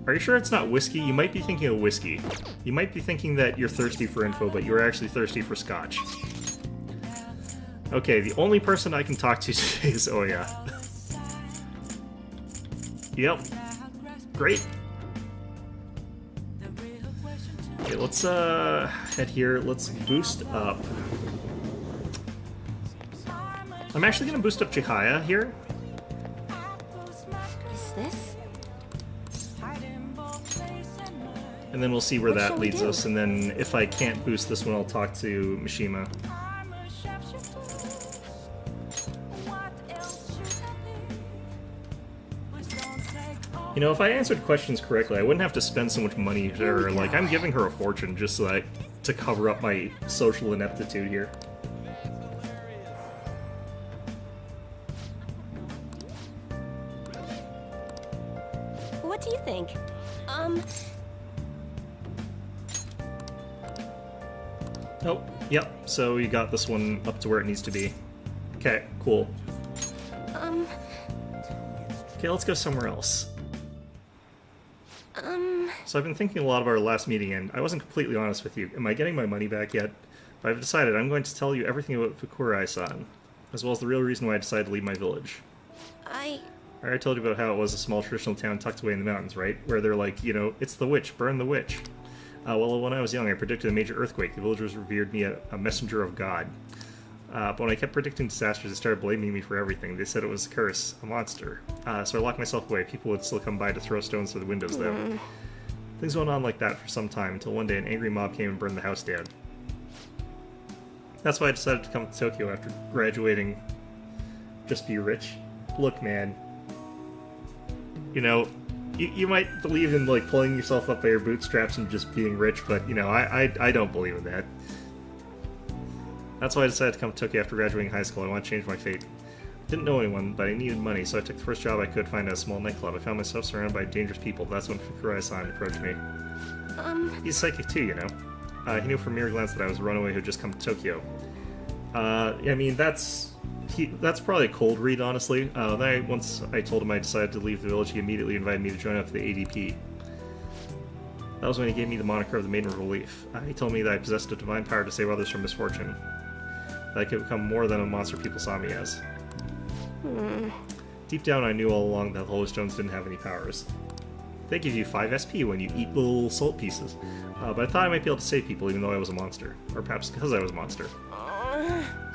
Are you sure it's not whiskey? You might be thinking of whiskey. You might be thinking that you're thirsty for info, but you're actually thirsty for scotch. Okay, the only person I can talk to today is Oya. Yep. Great. Okay, let's head here. Let's boost up. I'm actually gonna boost up Chihaya here. Is this? And then we'll see where What that shall we leads do? us, and then if I can't boost this one, I'll talk to Mishima. You know, if I answered questions correctly, I wouldn't have to spend so much money to her. Like, I'm giving her a fortune just like to cover up my social ineptitude here. What do you think? Oh, yep, so you got this one up to where it needs to be. Okay, cool. Okay, let's go somewhere else. So I've been thinking a lot about our last meeting, and I wasn't completely honest with you. Am I getting my money back yet? But I've decided I'm going to tell you everything about Fukurai-san, as well as the real reason why I decided to leave my village. I already told you about how it was a small traditional town tucked away in the mountains, right? Where they're like, you know, it's the witch, burn the witch. Well, when I was young, I predicted a major earthquake. The villagers revered me a messenger of God. But when I kept predicting disasters, they started blaming me for everything. They said it was a curse, a monster. So I locked myself away. People would still come by to throw stones through the windows, though. Things went on like that for some time, until one day an angry mob came and burned the house down. That's why I decided to come to Tokyo after graduating. Just be rich. Look, man. You know, you might believe in, like, pulling yourself up by your bootstraps and just being rich, but, you know, I don't believe in that. That's why I decided to come to Tokyo after graduating high school. I want to change my fate. Didn't know anyone, but I needed money, so I took the first job I could find at a small nightclub. I found myself surrounded by dangerous people. That's when Fukurai-san approached me. He's psychic too, you know. He knew from mere glance that I was a runaway who had just come to Tokyo. I mean, that's probably a cold read, honestly. Once I told him I decided to leave the village, he immediately invited me to join up with the ADP. That was when he gave me the moniker of the Maiden of Relief. He told me that I possessed a divine power to save others from misfortune. That I could become more than a monster people saw me as. Deep down, I knew all along that the Holy Stones didn't have any powers. They give you 5 SP when you eat little salt pieces. But I thought I might be able to save people even though I was a monster. Or perhaps because I was a monster.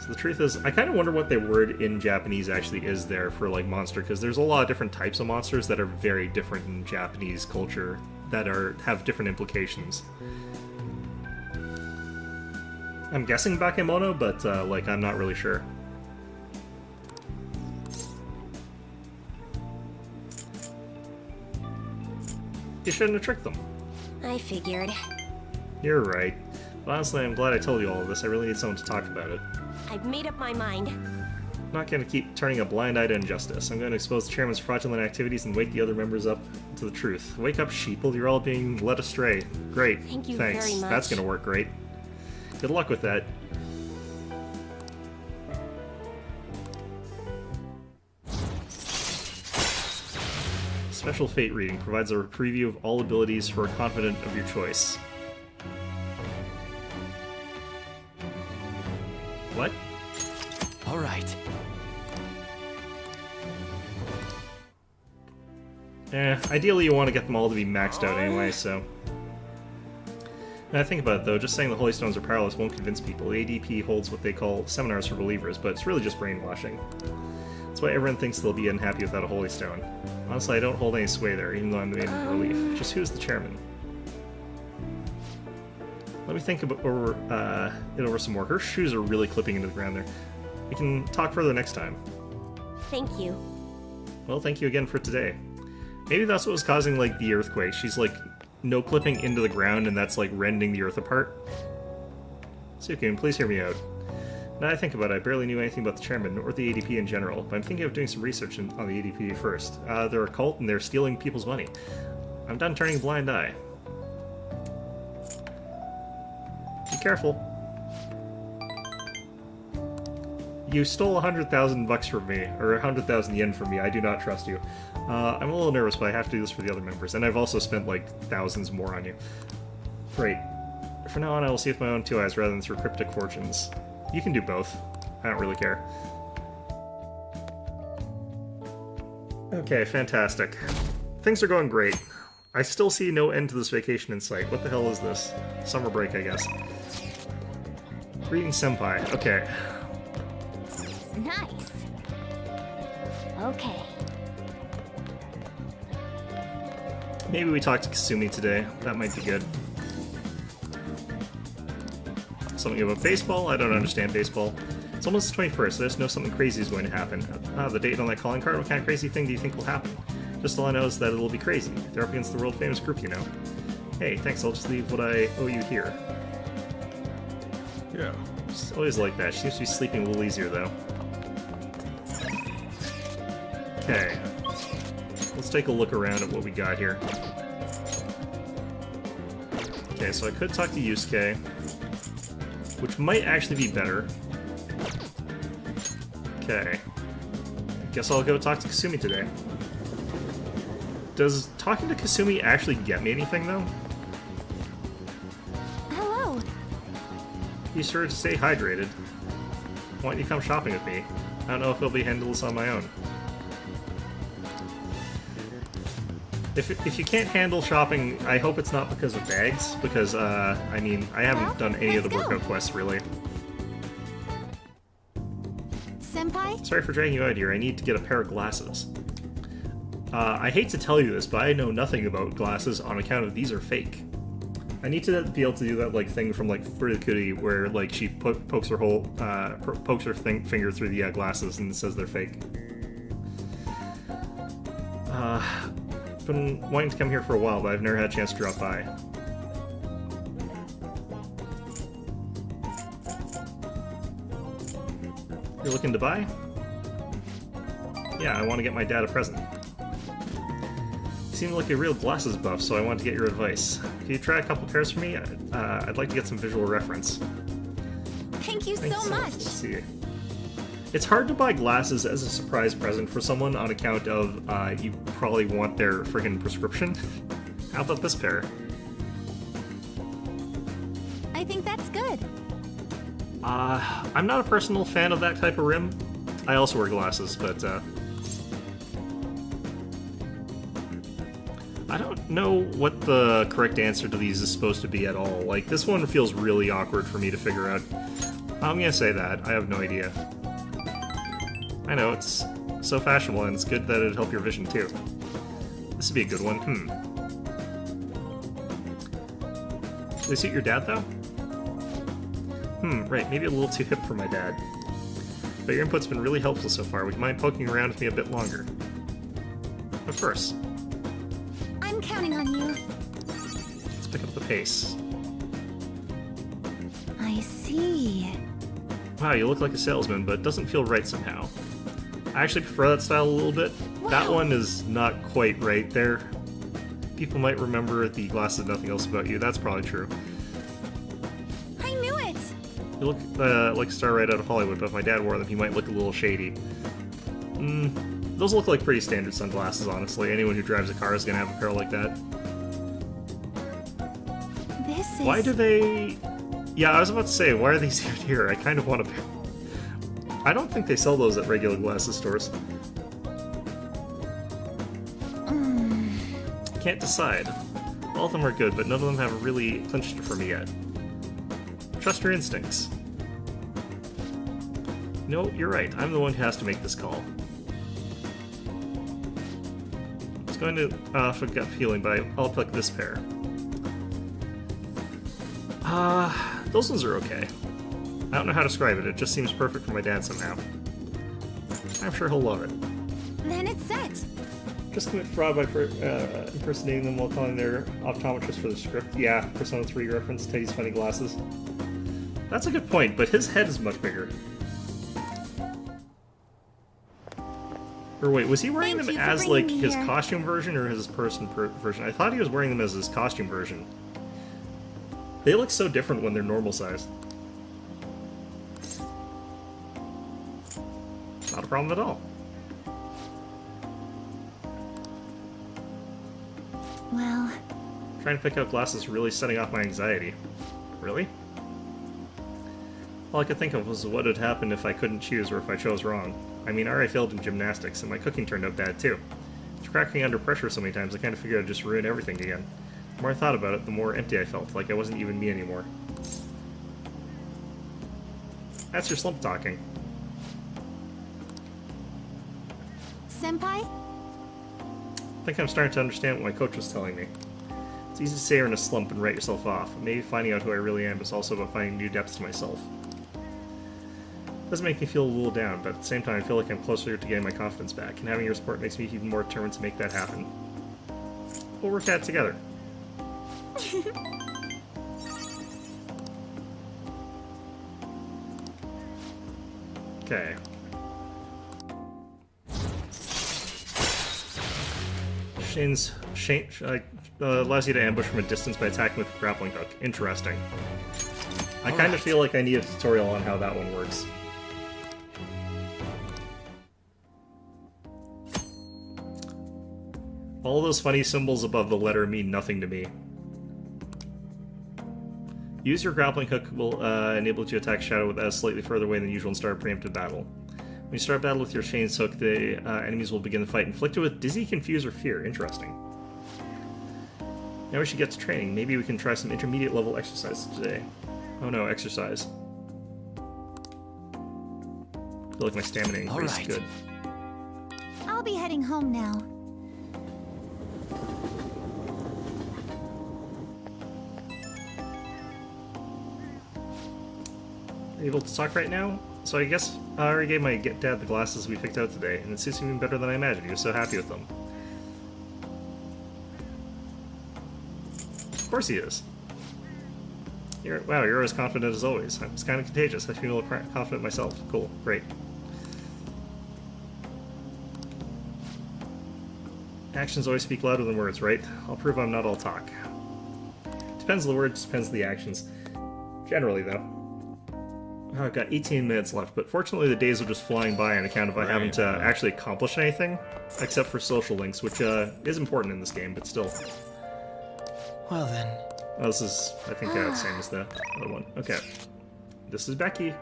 So the truth is, I kind of wonder what the word in Japanese actually is there for, like, monster, because there's a lot of different types of monsters that are very different in Japanese culture, that have different implications. I'm guessing bakemono, but, like, I'm not really sure. You shouldn't have tricked them. I figured. You're right. But honestly, I'm glad I told you all of this. I really need someone to talk about it. I've made up my mind. I'm not going to keep turning a blind eye to injustice. I'm going to expose the chairman's fraudulent activities and wake the other members up to the truth. Wake up, sheeple. You're all being led astray. Great. Thank you Thanks. very much. That's going to work great. Good luck with that. Special Fate reading provides a preview of all abilities for a confidant of your choice. What? All right. Ideally you want to get them all to be maxed out anyway, so... When I think about it, though, just saying the Holy Stones are powerless won't convince people. The ADP holds what they call seminars for believers, but it's really just brainwashing. That's why everyone thinks they'll be unhappy without a Holy Stone. Honestly, I don't hold any sway there, even though I'm the Maiden of Relief. Just who's the chairman? Let me think about it over some more. Her shoes are really clipping into the ground there. We can talk further next time. Thank you. Well, thank you again for today. Maybe that's what was causing, like, the earthquake. She's, like, no-clipping into the ground, and that's, like, rending the earth apart. Sukun, please hear me out. Now I think about it, I barely knew anything about the chairman, or the ADP in general, but I'm thinking of doing some research on the ADP first. They're a cult, and they're stealing people's money. I'm done turning a blind eye. Be careful. You stole 100,000 bucks from me, or 100,000 yen from me. I do not trust you. I'm a little nervous, but I have to do this for the other members, and I've also spent, like, thousands more on you. Great. From now on, I will see with my own 2 eyes rather than through cryptic fortunes. You can do both. I don't really care. Okay, fantastic. Things are going great. I still see no end to this vacation in sight. What the hell is this? Summer break, I guess. Reading Senpai. Okay. Nice. Okay. Maybe we talk to Kasumi today. That might be good. Something about baseball? I don't understand baseball. It's almost the 21st. I just know something crazy is going to happen. The date on that calling card? What kind of crazy thing do you think will happen? Just all I know is that it'll be crazy. They're up against the world-famous group, you know. Hey, thanks. I'll just leave what I owe you here. Yeah. She's always like that. She seems to be sleeping a little easier, though. Okay. Let's take a look around at what we got here. Okay, so I could talk to Yusuke, which might actually be better. Okay. Guess I'll go talk to Kasumi today. Does talking to Kasumi actually get me anything, though? Hello. Be sure to stay hydrated. Why don't you come shopping with me? I don't know if I'll be handling this on my own. If you can't handle shopping, I hope it's not because of bags, because, I mean, I haven't done any of the workout quests, really. Senpai? Sorry for dragging you out here, I need to get a pair of glasses. I hate to tell you this, but I know nothing about glasses on account of these are fake. I need to be able to do that, like, thing from, like, Furikuri, where, like, she pokes her whole, pokes her finger through the glasses and says they're fake. Been wanting to come here for a while, but I've never had a chance to drop by. You're looking to buy? Yeah, I want to get my dad a present. You seem like a real glasses buff, so I want to get your advice. Can you try a couple pairs for me? I'd like to get some visual reference. Thank you Thanks so much. Let's see. It's hard to buy glasses as a surprise present for someone on account of you probably want their friggin' prescription. How about this pair? I think that's good. I'm not a personal fan of that type of rim. I also wear glasses, but I don't know what the correct answer to these is supposed to be at all. Like, this one feels really awkward for me to figure out. I'm gonna say that. I have no idea. I know, it's so fashionable, and it's good that it'd help your vision, too. This would be a good one. Do they suit your dad, though? Right, maybe a little too hip for my dad. But your input's been really helpful so far. Would you mind poking around with me a bit longer? Of course. I'm counting on you. Let's pick up the pace. I see. Wow, you look like a salesman, but it doesn't feel right somehow. I actually prefer that style a little bit. Wow. That one is not quite right there. People might remember the glasses Nothing Else About You. That's probably true. I knew it. You look like a star right out of Hollywood, but if my dad wore them, he might look a little shady. Those look like pretty standard sunglasses, honestly. Anyone who drives a car is gonna have a pair like that. This is... Why do they... Yeah, I was about to say, why are these here? I kind of want a pair. I don't think they sell those at regular glasses stores. Can't decide. All of them are good, but none of them have really clinched it for me yet. Trust your instincts. No, you're right. I'm the one who has to make this call. I was going to for gut feeling, but I'll pick this pair. Those ones are okay. I don't know how to describe it. It just seems perfect for my dad somehow. I'm sure he'll love it. Then it's set. Just commit fraud by impersonating them while calling their optometrist for the script. Yeah, Persona 3 reference, Teddy's funny glasses. That's a good point, but his head is much bigger. Or wait, was he wearing Thank them you for as, bringing like, me his here. costume version or his person version? I thought he was wearing them as his costume version. They look so different when they're normal size. Not a problem at all. Well, Trying to pick out glasses really setting off my anxiety. Really? All I could think of was what had happened if I couldn't choose or if I chose wrong. I mean, I already failed in gymnastics, and my cooking turned out bad too. After cracking under pressure so many times, I kind of figured I'd just ruin everything again. The more I thought about it, the more empty I felt, like I wasn't even me anymore. That's your slump talking. Senpai? I think I'm starting to understand what my coach was telling me. It's easy to say you're in a slump and write yourself off. Maybe finding out who I really am is also about finding new depths to myself. It doesn't make me feel a little down, but at the same time I feel like I'm closer to getting my confidence back, and having your support makes me even more determined to make that happen. We'll work at it together. Okay. Shane allows you to ambush from a distance by attacking with a grappling hook. Interesting. I kind of feel like I need a tutorial on how that one works. All those funny symbols above the letter mean nothing to me. Use your grappling hook will enable you to attack Shadow slightly further away than usual and start a preemptive battle. When you start battle with your Shane's hook, the enemies will begin the fight, inflicted with dizzy, confuse, or fear. Interesting. Now we should get to training. Maybe we can try some intermediate level exercises today. Oh no, exercise. I feel like my stamina increase is good. I'll be heading home now. Are you able to talk right now? So I guess I already gave my dad the glasses we picked out today, and it suits him even better than I imagined. He was so happy with them. Of course he is. Wow, you're as confident as always. It's kind of contagious. I feel confident myself. Cool. Great. Actions always speak louder than words, right? I'll prove I'm not all talk. Depends on the words, depends on the actions. Generally, though. Oh, I've got 18 minutes left, but fortunately the days are just flying by on account of I having to actually accomplish anything, except for social links, which is important in this game, but still. Well then. Oh, this is, I think, the same as the other one. Okay. This is Becky.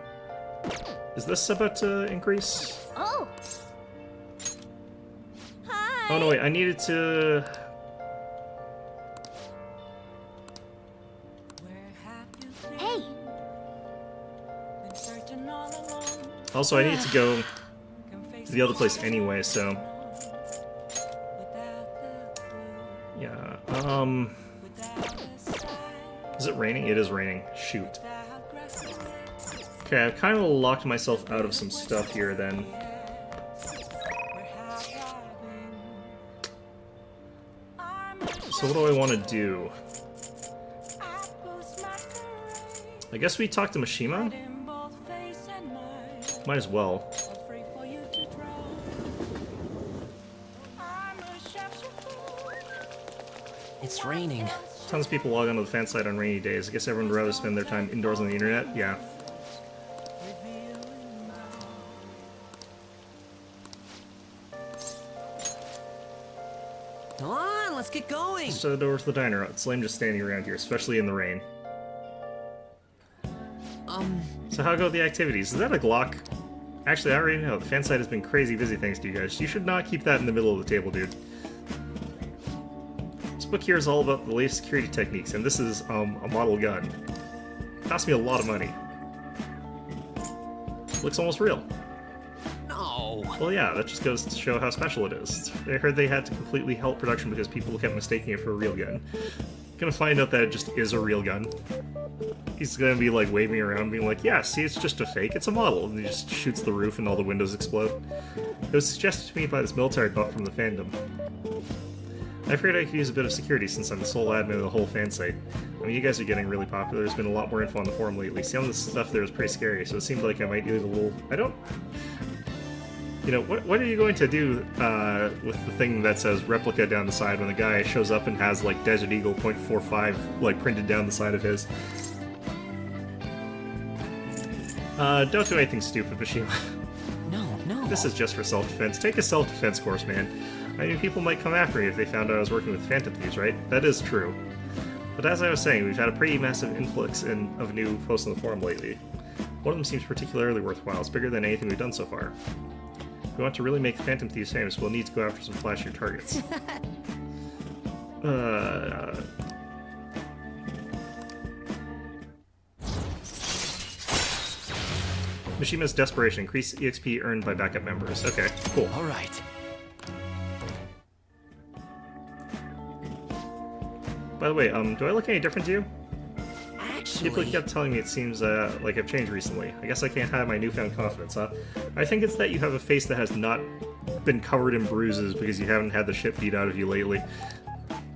Is this about to increase? Oh! Hi! Oh no, wait, I needed to... Hey! Also, I need to go to the other place anyway, so... Yeah, Is it raining? It is raining. Shoot. Okay, I've kind of locked myself out of some stuff here, then. So what do I want to do? I guess we talk to Mishima? Might as well. It's raining. Tons of people log onto the fan site on rainy days. I guess everyone would rather spend their time indoors on the internet? Yeah. Come on, let's get going. Let's head over to the diner. It's lame just standing around here, especially in the rain. So how go the activities? Is that a Glock? Actually, I already know. The fan site has been crazy busy thanks to you guys. You should not keep that in the middle of the table, dude. This book here is all about the latest security techniques, and this is a model gun. It cost me a lot of money. Looks almost real. No. Well, yeah, that just goes to show how special it is. I heard they had to completely halt production because people kept mistaking it for a real gun. Gonna find out that it just is a real gun. He's gonna be like waving around being like, yeah, see, it's just a fake, it's a model, and he just shoots the roof and all the windows explode. It was suggested to me by this military buff from the fandom. I figured I could use a bit of security since I'm the sole admin of the whole fan site. I mean, you guys are getting really popular, there's been a lot more info on the forum lately. Some of the stuff there is pretty scary, so it seemed like I might need a little... I don't... You know, what are you going to do with the thing that says replica down the side when the guy shows up and has, like, Desert Eagle .45, like, printed down the side of his? Don't do anything stupid, Mishima. No. This is just for self-defense. Take a self-defense course, man. I mean, people might come after me if they found out I was working with Phantom Thieves, right? That is true. But as I was saying, we've had a pretty massive influx of new posts on the forum lately. One of them seems particularly worthwhile. It's bigger than anything we've done so far. If we want to really make Phantom Thieves famous, we'll need to go after some flashier targets. Mishima's Desperation. Increase EXP earned by backup members. Okay, cool. All right. By the way, do I look any different to you? People Actually, kept telling me it seems like I've changed recently. I guess I can't hide my newfound confidence, huh? I think it's that you have a face that has not been covered in bruises because you haven't had the shit beat out of you lately.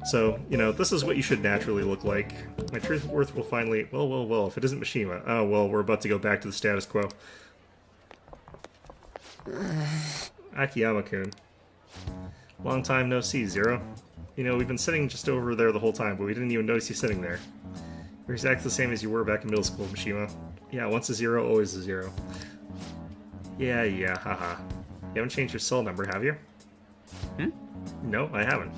So, you know, this is what you should naturally look like. My truth worth will finally... Well, if it isn't Mishima. Oh, well, we're about to go back to the status quo. Akiyama-kun. Long time no see, Zero. You know, we've been sitting just over there the whole time, but we didn't even notice you sitting there. You're exactly the same as you were back in middle school, Mishima. Yeah, once a zero, always a zero. Yeah, haha. You haven't changed your cell number, have you? No, I haven't.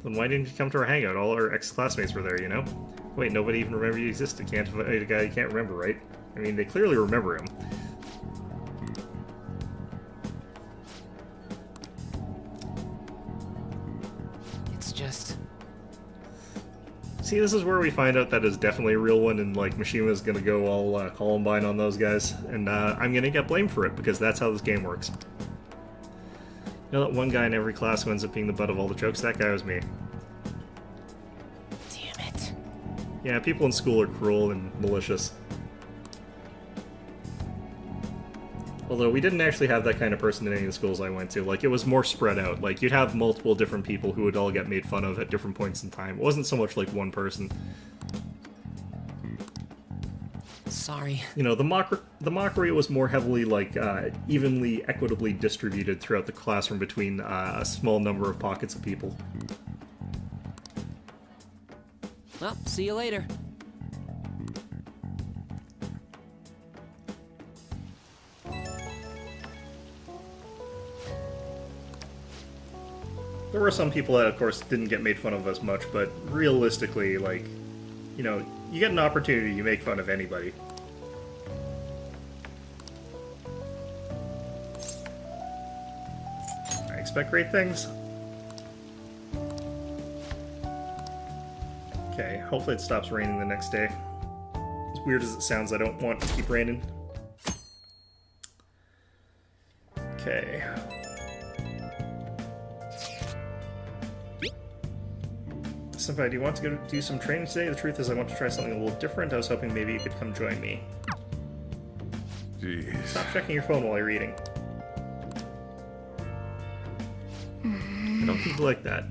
Then why didn't you come to our hangout? All our ex-classmates were there, you know? Wait, nobody even remembered you existed. Can't invite a guy you can't remember, right? I mean, they clearly remember him. it's just... See, this is where we find out that is definitely a real one, and like Mishima's gonna go all Columbine on those guys, and I'm gonna get blamed for it because that's how this game works. You know that one guy in every class who ends up being the butt of all the jokes? That guy was me. Damn it. Yeah, people in school are cruel and malicious. Although we didn't actually have that kind of person in any of the schools I went to. Like, it was more spread out. Like, you'd have multiple different people who would all get made fun of at different points in time. It wasn't so much like one person. Sorry. You know, the mockery was more heavily, like, evenly, equitably distributed throughout the classroom between a small number of pockets of people. Well, see you later. There were some people that, of course, didn't get made fun of as much, but realistically, like, you know, you get an opportunity, you make fun of anybody. I expect great things. Okay, hopefully it stops raining the next day. As weird as it sounds, I don't want it to keep raining. Okay. Senpai, do you want to go do some training today? The truth is, I want to try something a little different. I was hoping maybe you could come join me. Jeez. Stop checking your phone while you're eating. I don't think you like that.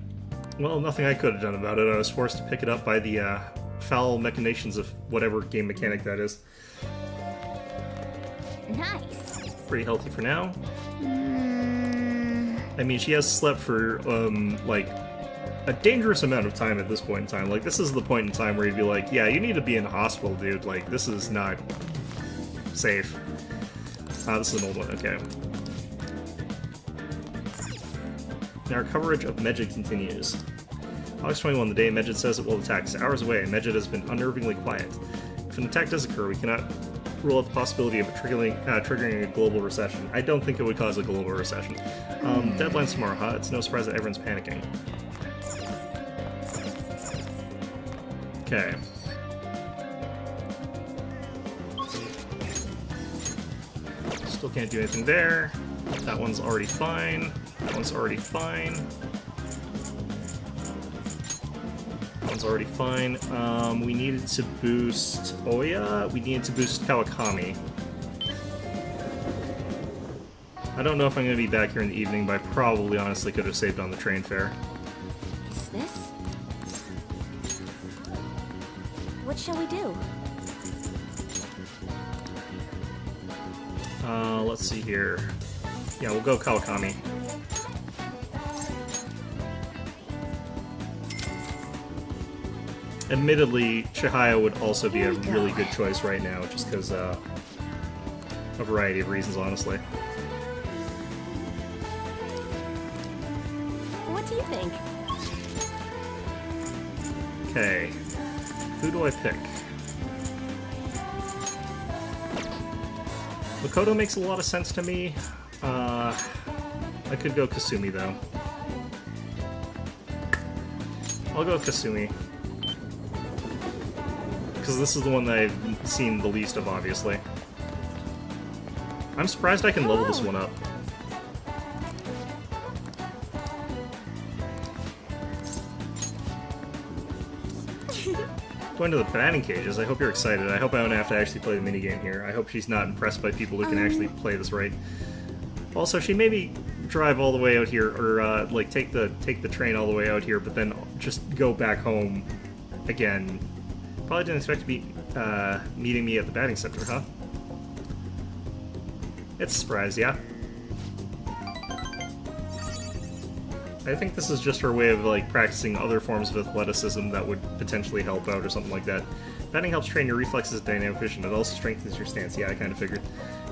Well, nothing I could have done about it. I was forced to pick it up by the foul machinations of whatever game mechanic that is. Nice. Pretty healthy for now. I mean, she has slept for, like, a dangerous amount of time at this point in time. Like, this is the point in time where you'd be like, yeah, you need to be in the hospital, dude. Like, this is not safe. This is an old one, okay. Now our coverage of Medjed continues. August 21, the day Medjed says it will attack, is hours away, and Medjed has been unnervingly quiet. If an attack does occur, we cannot rule out the possibility of triggering a global recession. I don't think it would cause a global recession. Deadline's tomorrow, huh? It's no surprise that everyone's panicking. Okay. Still can't do anything there. That one's already fine. That one's already fine. That one's already fine. We needed to boost Oya. We needed to boost Kawakami. I don't know if I'm going to be back here in the evening, but I probably honestly could have saved on the train fare. Is this? What shall we do? Let's see here. Yeah, we'll go Kawakami. Admittedly, Chihaya would also be a really good choice right now, just because, a variety of reasons, honestly. What do you think? Okay. Who do I pick? Makoto makes a lot of sense to me. I could go Kasumi, though. I'll go with Kasumi. Because this is the one that I've seen the least of, obviously. I'm surprised I can level this one up. Going to the batting cages, I hope you're excited. I hope I don't have to actually play the minigame here. I hope she's not impressed by people who can actually play this right. Also, she maybe drive all the way out here, or like take the train all the way out here, but then just go back home again. Probably didn't expect to be meeting me at the batting center, huh? It's a surprise, yeah. I think this is just her way of like practicing other forms of athleticism that would potentially help out or something like that. Batting helps train your reflexes and dynamic vision. It also strengthens your stance. Yeah, I kind of figured.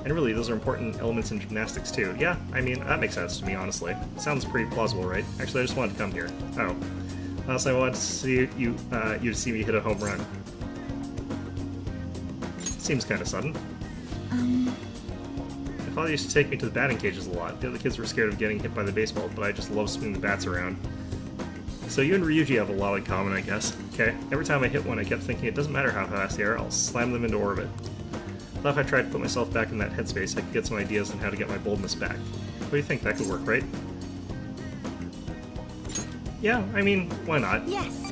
And really, those are important elements in gymnastics too. Yeah, I mean, that makes sense to me, honestly. Sounds pretty plausible, right? Actually, I just wanted to come here. Oh. Also, I wanted to see you to see me hit a home run. Seems kind of sudden. My father used to take me to the batting cages a lot. The other kids were scared of getting hit by the baseball, but I just love swinging the bats around. So you and Ryuji have a lot in common, I guess. Okay, every time I hit one, I kept thinking it doesn't matter how fast they are, I'll slam them into orbit. I thought if I tried to put myself back in that headspace, I could get some ideas on how to get my boldness back. What do you think? That could work, right? Yeah, I mean, why not? Yes.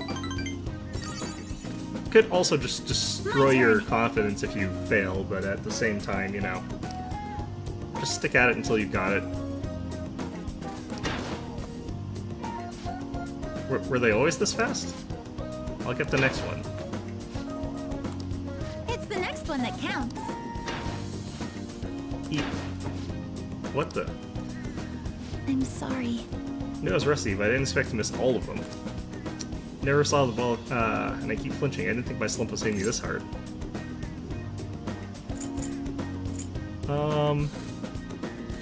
Could also just destroy your confidence if you fail, but at the same time, you know, just stick at it until you got it. Were they always this fast? I'll get the next one. It's the next one that counts. Eat. What the? I'm sorry. I knew I was rusty, but I didn't expect to miss all of them. Never saw the ball, and I keep flinching. I didn't think my slump was hitting me this hard.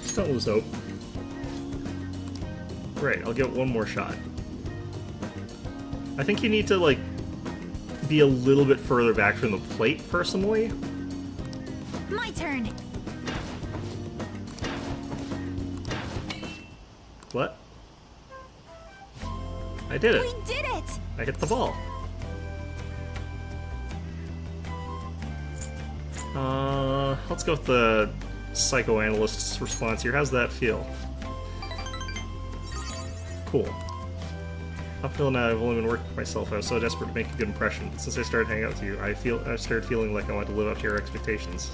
Just don't lose hope. Right, I'll get one more shot. I think you need to, like, be a little bit further back from the plate, personally. My turn. What? I did it. We did it! I hit the ball. Let's go with the psychoanalyst's response here. How's that feel? Cool. Up until now, I've only been working for myself. I was so desperate to make a good impression. But since I started hanging out with you, I started feeling like I wanted to live up to your expectations.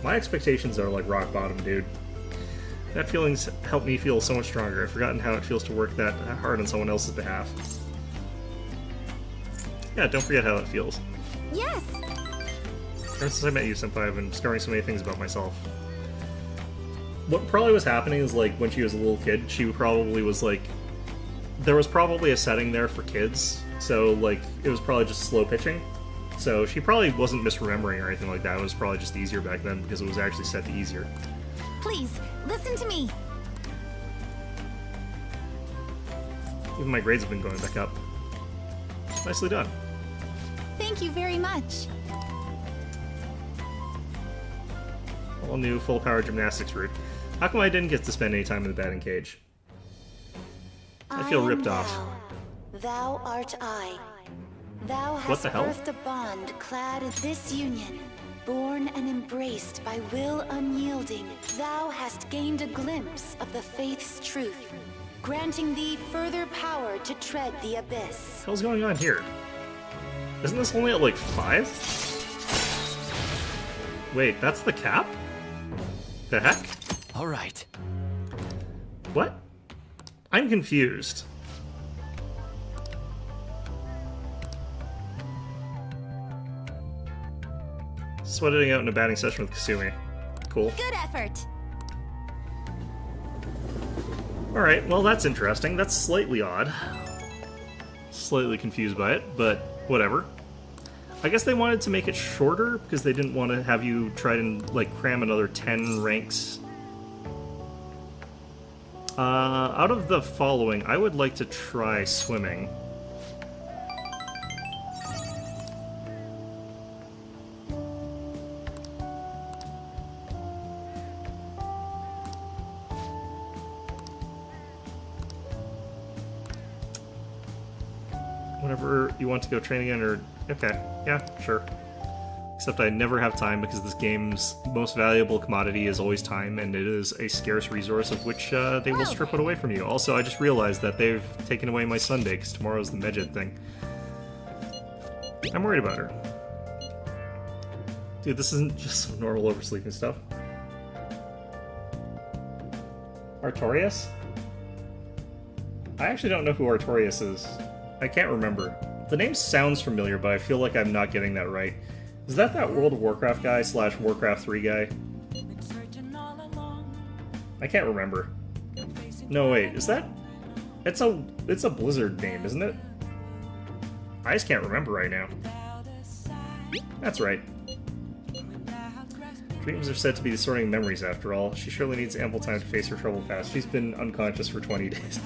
My expectations are like rock bottom, dude. That feeling's helped me feel so much stronger. I've forgotten how it feels to work that hard on someone else's behalf. Yeah, don't forget how that feels. Yes! Ever since I met you, Senpai, I've been discovering so many things about myself. What probably was happening is, like, when she was a little kid, she probably was, like... There was probably a setting there for kids, so, like, it was probably just slow pitching. So she probably wasn't misremembering or anything like that. It was probably just easier back then because it was actually set to easier. Please, listen to me. Even my grades have been going back up. Nicely done. Thank you very much. All new full-power gymnastics route. How come I didn't get to spend any time in the batting cage? I feel ripped off. Thou art I. Thou What hast the hell? birthed a bond clad in this union. Born and embraced by will unyielding, thou hast gained a glimpse of the faith's truth, granting thee further power to tread the abyss. What the hell's going on here? Isn't this only at like 5? Wait, that's the cap? The heck? All right. What? I'm confused. Sweating out in a batting session with Kasumi. Cool. Good effort. Alright, well that's interesting. That's slightly odd. Slightly confused by it, but whatever. I guess they wanted to make it shorter because they didn't want to have you try and like cram another 10 ranks. Out of the following, I would like to try swimming. Whenever you want to go train again, or... Okay, yeah, sure. Except I never have time because this game's most valuable commodity is always time, and it is a scarce resource of which they will strip it away from you. Also, I just realized that they've taken away my Sunday because tomorrow's the Medjed thing. I'm worried about her. Dude, this isn't just some normal oversleeping stuff. Artorias? I actually don't know who Artorias is. I can't remember. The name sounds familiar, but I feel like I'm not getting that right. Is that World of Warcraft guy / Warcraft 3 guy? I can't remember. No, wait, is that... It's a Blizzard name, isn't it? I just can't remember right now. That's right. Dreams are said to be distorting memories after all. She surely needs ample time to face her troubled past. She's been unconscious for 20 days.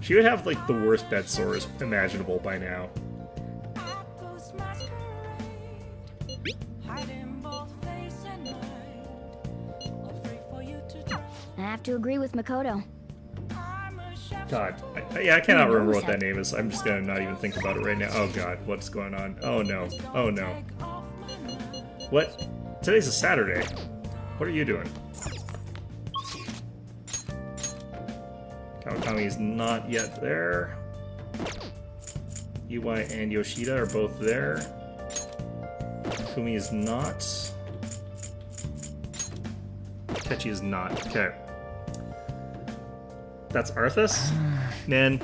She would have, like, the worst bed sores imaginable by now. I have to agree with Makoto. God, I cannot remember what that name is. I'm just gonna not even think about it right now. Oh god, what's going on? Oh no, oh no. What? Today's a Saturday. What are you doing? Kawakami is not yet there. UI and Yoshida are both there. Fumi is not. Techi is not. Okay. That's Arthas? Man,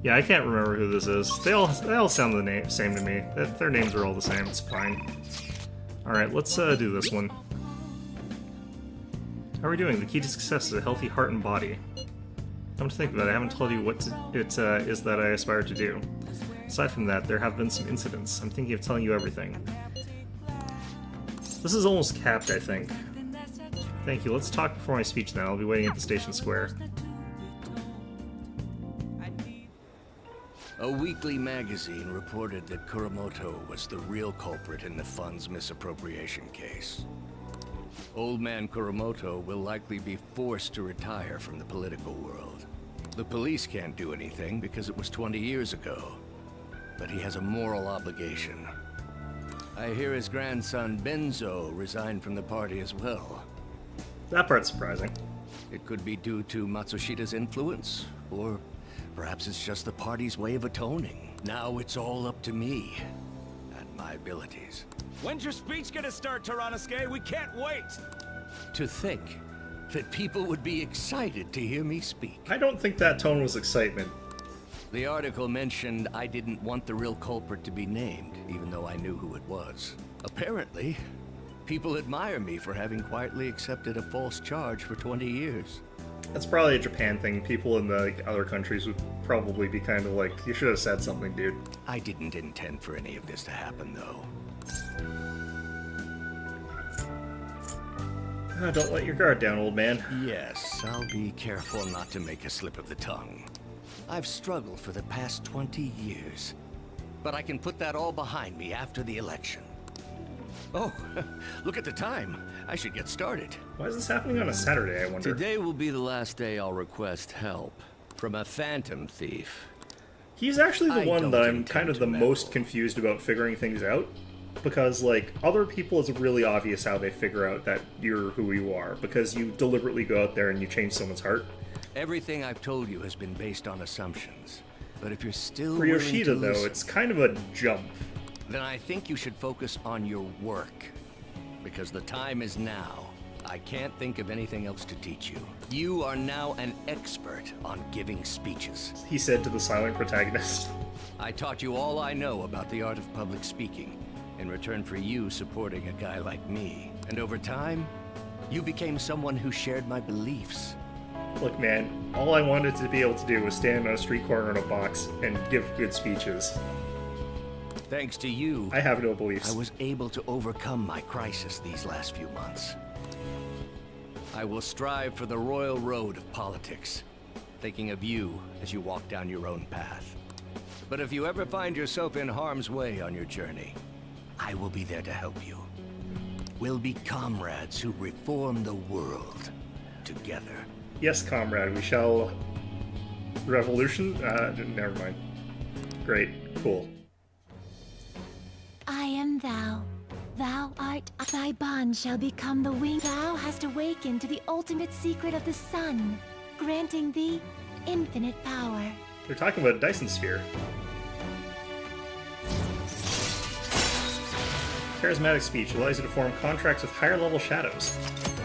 yeah, I can't remember who this is. They all sound the same to me. Their names are all the same. It's fine. All right, let's do this one. How are we doing? The key to success is a healthy heart and body. Come to think of it, I haven't told you what it is that I aspire to do. Aside from that, there have been some incidents. I'm thinking of telling you everything. This is almost capped, I think. Thank you. Let's talk before my speech then. I'll be waiting at the station square. A weekly magazine reported that Kuramoto was the real culprit in the fund's misappropriation case. Old man Kuramoto will likely be forced to retire from the political world. The police can't do anything because it was 20 years ago, but he has a moral obligation. I hear his grandson Benzo resigned from the party as well. That part's surprising. It could be due to Matsushida's influence, or perhaps it's just the party's way of atoning. Now it's all up to me and my abilities. When's your speech gonna start, Tyrannuske? We can't wait! To think that people would be excited to hear me speak. I don't think that tone was excitement. The article mentioned I didn't want the real culprit to be named, even though I knew who it was. Apparently, people admire me for having quietly accepted a false charge for 20 years. That's probably a Japan thing. People in the other countries would probably be kind of like, you should have said something, dude. I didn't intend for any of this to happen, though. Don't let your guard down, old man. Yes, I'll be careful not to make a slip of the tongue. I've struggled for the past 20 years, but I can put that all behind me after the election. Oh, look at the time. I should get started. Why is this happening on a Saturday, I wonder? Today will be the last day I'll request help from a phantom thief. He's actually the one that I'm kind of the most confused about figuring things out. Because, like, other people it's really obvious how they figure out that you're who you are. Because you deliberately go out there and you change someone's heart. Everything I've told you has been based on assumptions. But if you're still For Yoshida, though, it's kind of a jump. Then I think you should focus on your work. Because the time is now. I can't think of anything else to teach you. You are now an expert on giving speeches. He said to the silent protagonist. I taught you all I know about the art of public speaking, in return for you supporting a guy like me. And over time, you became someone who shared my beliefs. Look, man, all I wanted to be able to do was stand on a street corner in a box and give good speeches. Thanks to you, I have no beliefs. I was able to overcome my crisis these last few months. I will strive for the royal road of politics, thinking of you as you walk down your own path. But if you ever find yourself in harm's way on your journey, I will be there to help you. We'll be comrades who reform the world together. Yes, comrade, we shall Revolution? Never mind. Great. Cool. I am thou. Thou art. Thy bond shall become the wing. Thou hast awakened to the ultimate secret of the sun, granting thee infinite power. They're talking about a Dyson sphere. Charismatic speech allows you to form contracts with higher level shadows.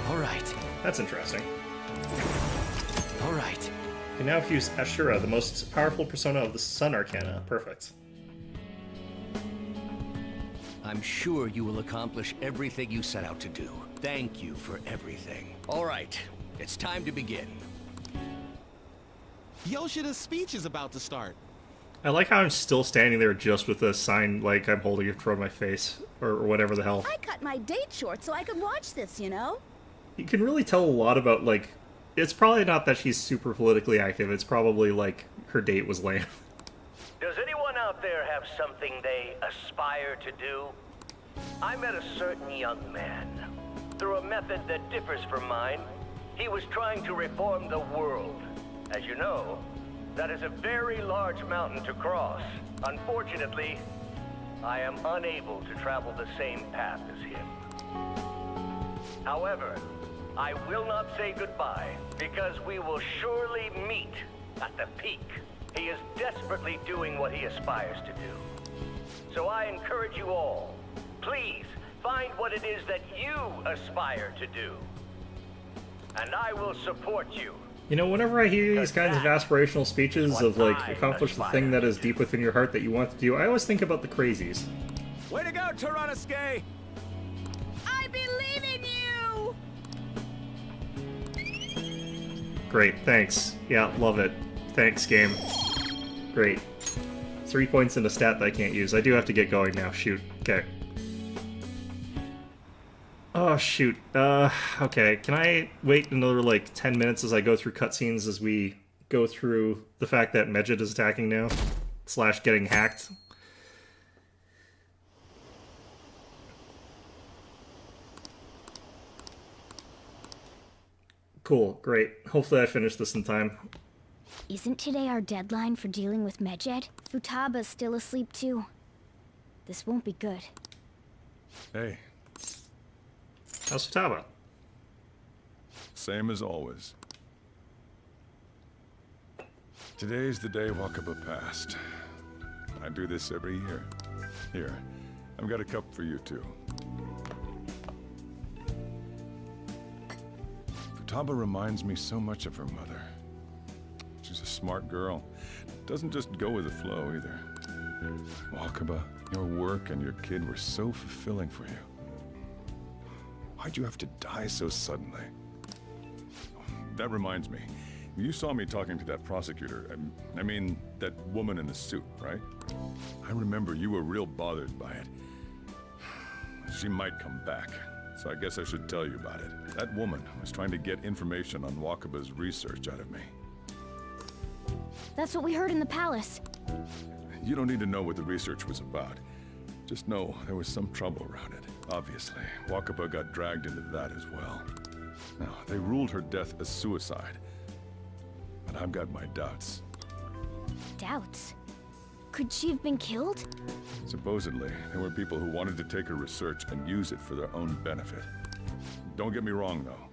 All right. That's interesting. All right. You can now fuse Ashura, the most powerful persona of the Sun Arcana. Perfect. I'm sure you will accomplish everything you set out to do. Thank you for everything. All right, it's time to begin. Yoshida's speech is about to start. I like how I'm still standing there just with a sign like I'm holding it in front of my face, or whatever the hell. I cut my date short so I could watch this, you know? You can really tell a lot about, like, it's probably not that she's super politically active, it's probably, like, her date was lame. Does anyone out there have something they aspire to do? I met a certain young man. Through a method that differs from mine, he was trying to reform the world. As you know, that is a very large mountain to cross. Unfortunately, I am unable to travel the same path as him. However, I will not say goodbye, because we will surely meet at the peak. He is desperately doing what he aspires to do. So I encourage you all, please find what it is that you aspire to do. And I will support you. You know, whenever I hear these kinds of aspirational speeches of, like, accomplish the thing that is deep within your heart that you want to do, I always think about the crazies. Way to go, Tyrannosuke! I believe in you! Great, thanks. Yeah, love it. Thanks, game. Great. 3 points in a stat that I can't use. I do have to get going now. Shoot. Okay. Oh, shoot. Okay. Can I wait another, like, 10 minutes as I go through cutscenes as we go through the fact that Medjed is attacking now? / getting hacked? Cool. Great. Hopefully I finish this in time. Isn't today our deadline for dealing with Medjed? Futaba's still asleep too. This won't be good. Hey. How's Futaba? Same as always. Today's the day Wakaba passed. I do this every year. Here, I've got a cup for you too. Futaba reminds me so much of her mother. She's a smart girl. Doesn't just go with the flow either. Wakaba, your work and your kid were so fulfilling for you. Why'd you have to die so suddenly? That reminds me. You saw me talking to that prosecutor. I mean, that woman in the suit, right? I remember you were real bothered by it. She might come back, so I guess I should tell you about it. That woman was trying to get information on Wakaba's research out of me. That's what we heard in the palace. You don't need to know what the research was about. Just know there was some trouble around it. Obviously, Wakaba got dragged into that as well. Now, they ruled her death as suicide. But I've got my doubts. Doubts? Could she have been killed? Supposedly, there were people who wanted to take her research and use it for their own benefit. Don't get me wrong, though.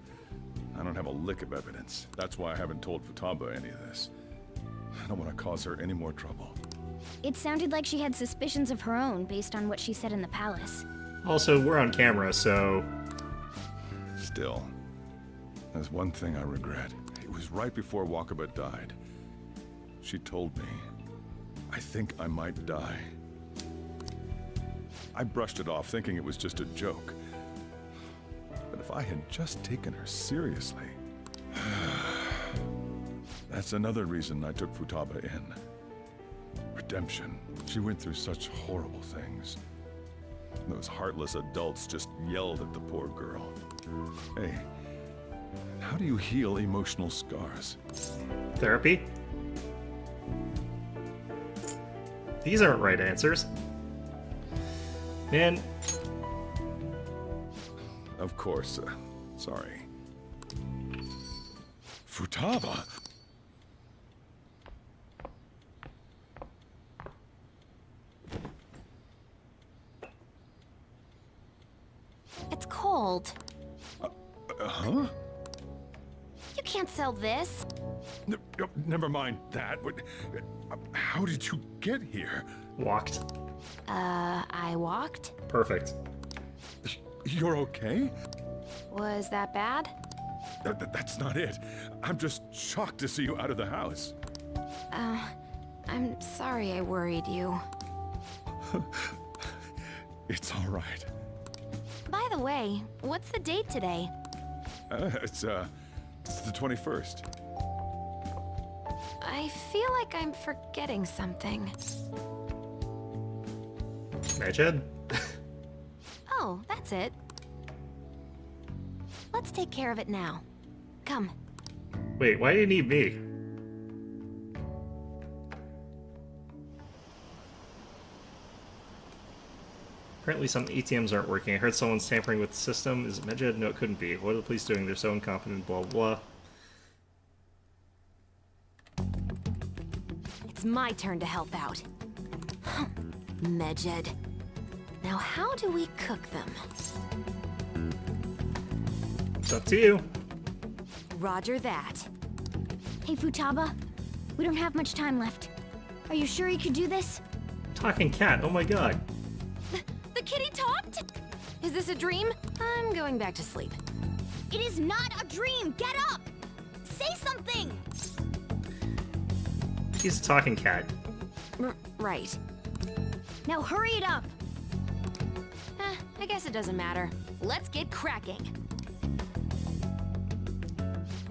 I don't have a lick of evidence. That's why I haven't told Futaba any of this. I don't want to cause her any more trouble. It sounded like she had suspicions of her own based on what she said in the palace. Also, we're on camera, so... Still, there's one thing I regret. It was right before Wakaba died. She told me, I think I might die. I brushed it off, thinking it was just a joke. But if I had just taken her seriously... That's another reason I took Futaba in. Redemption. She went through such horrible things. Those heartless adults just yelled at the poor girl. Hey, how do you heal emotional scars? Therapy? These aren't right answers. Man. Of course. Sorry. Futaba? It's cold. Huh? You can't sell this. Never mind that. How did you get here? Walked. I walked? Perfect. You're okay? Was that bad? That's not it. I'm just shocked to see you out of the house. I'm sorry I worried you. It's all right. By the way, what's the date today? It's the 21st. I feel like I'm forgetting something. Medjed? Oh, that's it. Let's take care of it now. Come. Wait, why do you need me? Apparently some ATMs aren't working. I heard someone's tampering with the system. Is it Medjed? No, it couldn't be. What are the police doing? They're so incompetent, blah, blah, blah. It's my turn to help out. Medjed. Now how do we cook them? It's up to you. Roger that. Hey, Futaba. We don't have much time left. Are you sure you could do this? Talking cat, oh my god. The kitty talked? Is this a dream? I'm going back to sleep. It is not a dream! Get up! Say something! He's a talking cat. Right. Now hurry it up! I guess it doesn't matter. Let's get cracking.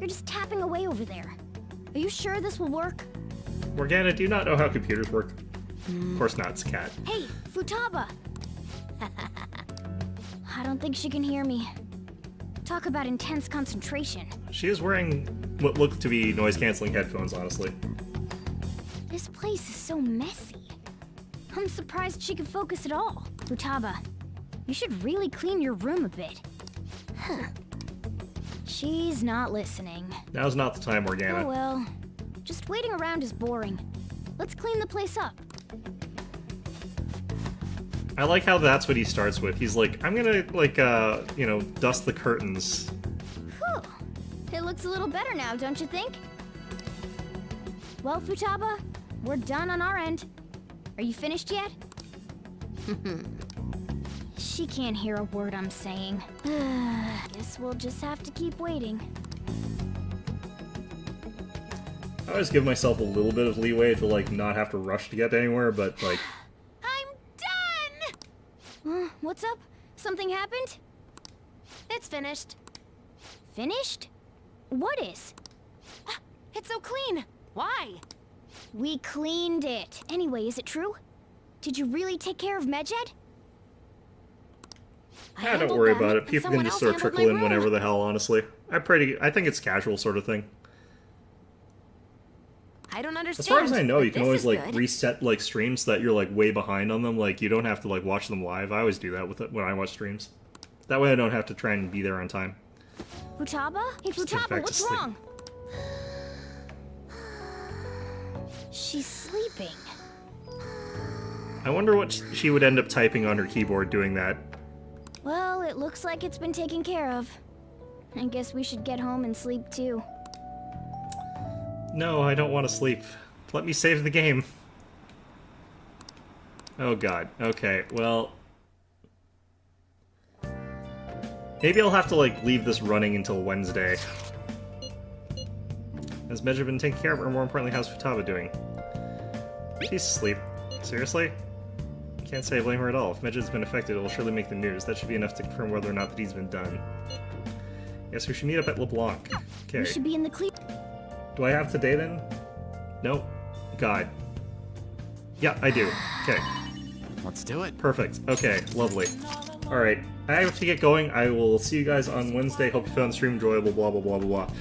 You're just tapping away over there. Are you sure this will work? Morgana, do you not know how computers work? Of course not, it's a cat. Hey, Futaba! I don't think she can hear me. Talk about intense concentration. She is wearing what look to be noise-canceling headphones, honestly. This place is so messy. I'm surprised she can focus at all. Futaba, you should really clean your room a bit. Huh. She's not listening. Now's not the time, Morgana. Oh well. Just waiting around is boring. Let's clean the place up. I like how that's what he starts with. He's like, I'm gonna, like, you know, dust the curtains. Whew. It looks a little better now, don't you think? Well, Futaba, we're done on our end. Are you finished yet? She can't hear a word I'm saying. Guess we'll just have to keep waiting. I always give myself a little bit of leeway to, like, not have to rush to get anywhere, but, like... What's up? Something happened? It's finished. Finished? What is? It's so clean. Why? We cleaned it. Anyway, is it true? Did you really take care of Medjed? Don't worry about it. People can just sort of trickle in whenever the hell, honestly. I think it's casual sort of thing. I don't understand. As far as I know, you can always, like, good. reset, like, streams so that you're, like, way behind on them. Like, you don't have to, like, watch them live. I always do that with it when I watch streams. That way I don't have to try and be there on time. Futaba? Hey, Futaba, what's wrong? She's sleeping. I wonder what she would end up typing on her keyboard doing that. Well, it looks like it's been taken care of. I guess we should get home and sleep, too. No, I don't want to sleep. Let me save the game. Oh god. Okay, well... maybe I'll have to, like, leave this running until Wednesday. Has Medjed been taken care of, or more importantly, how's Futaba doing? She's asleep. Seriously? Can't say I blame her at all. If Medjed's been affected, it will surely make the news. That should be enough to confirm whether or not the deed's been done. Yes, we should meet up at LeBlanc. Okay. We should be in the Do I have today then? Nope. God. Yeah, I do. Okay. Let's do it. Perfect. Okay, lovely. Alright, I have to get going. I will see you guys on Wednesday. Hope you found the stream enjoyable, blah, blah, blah, blah, blah.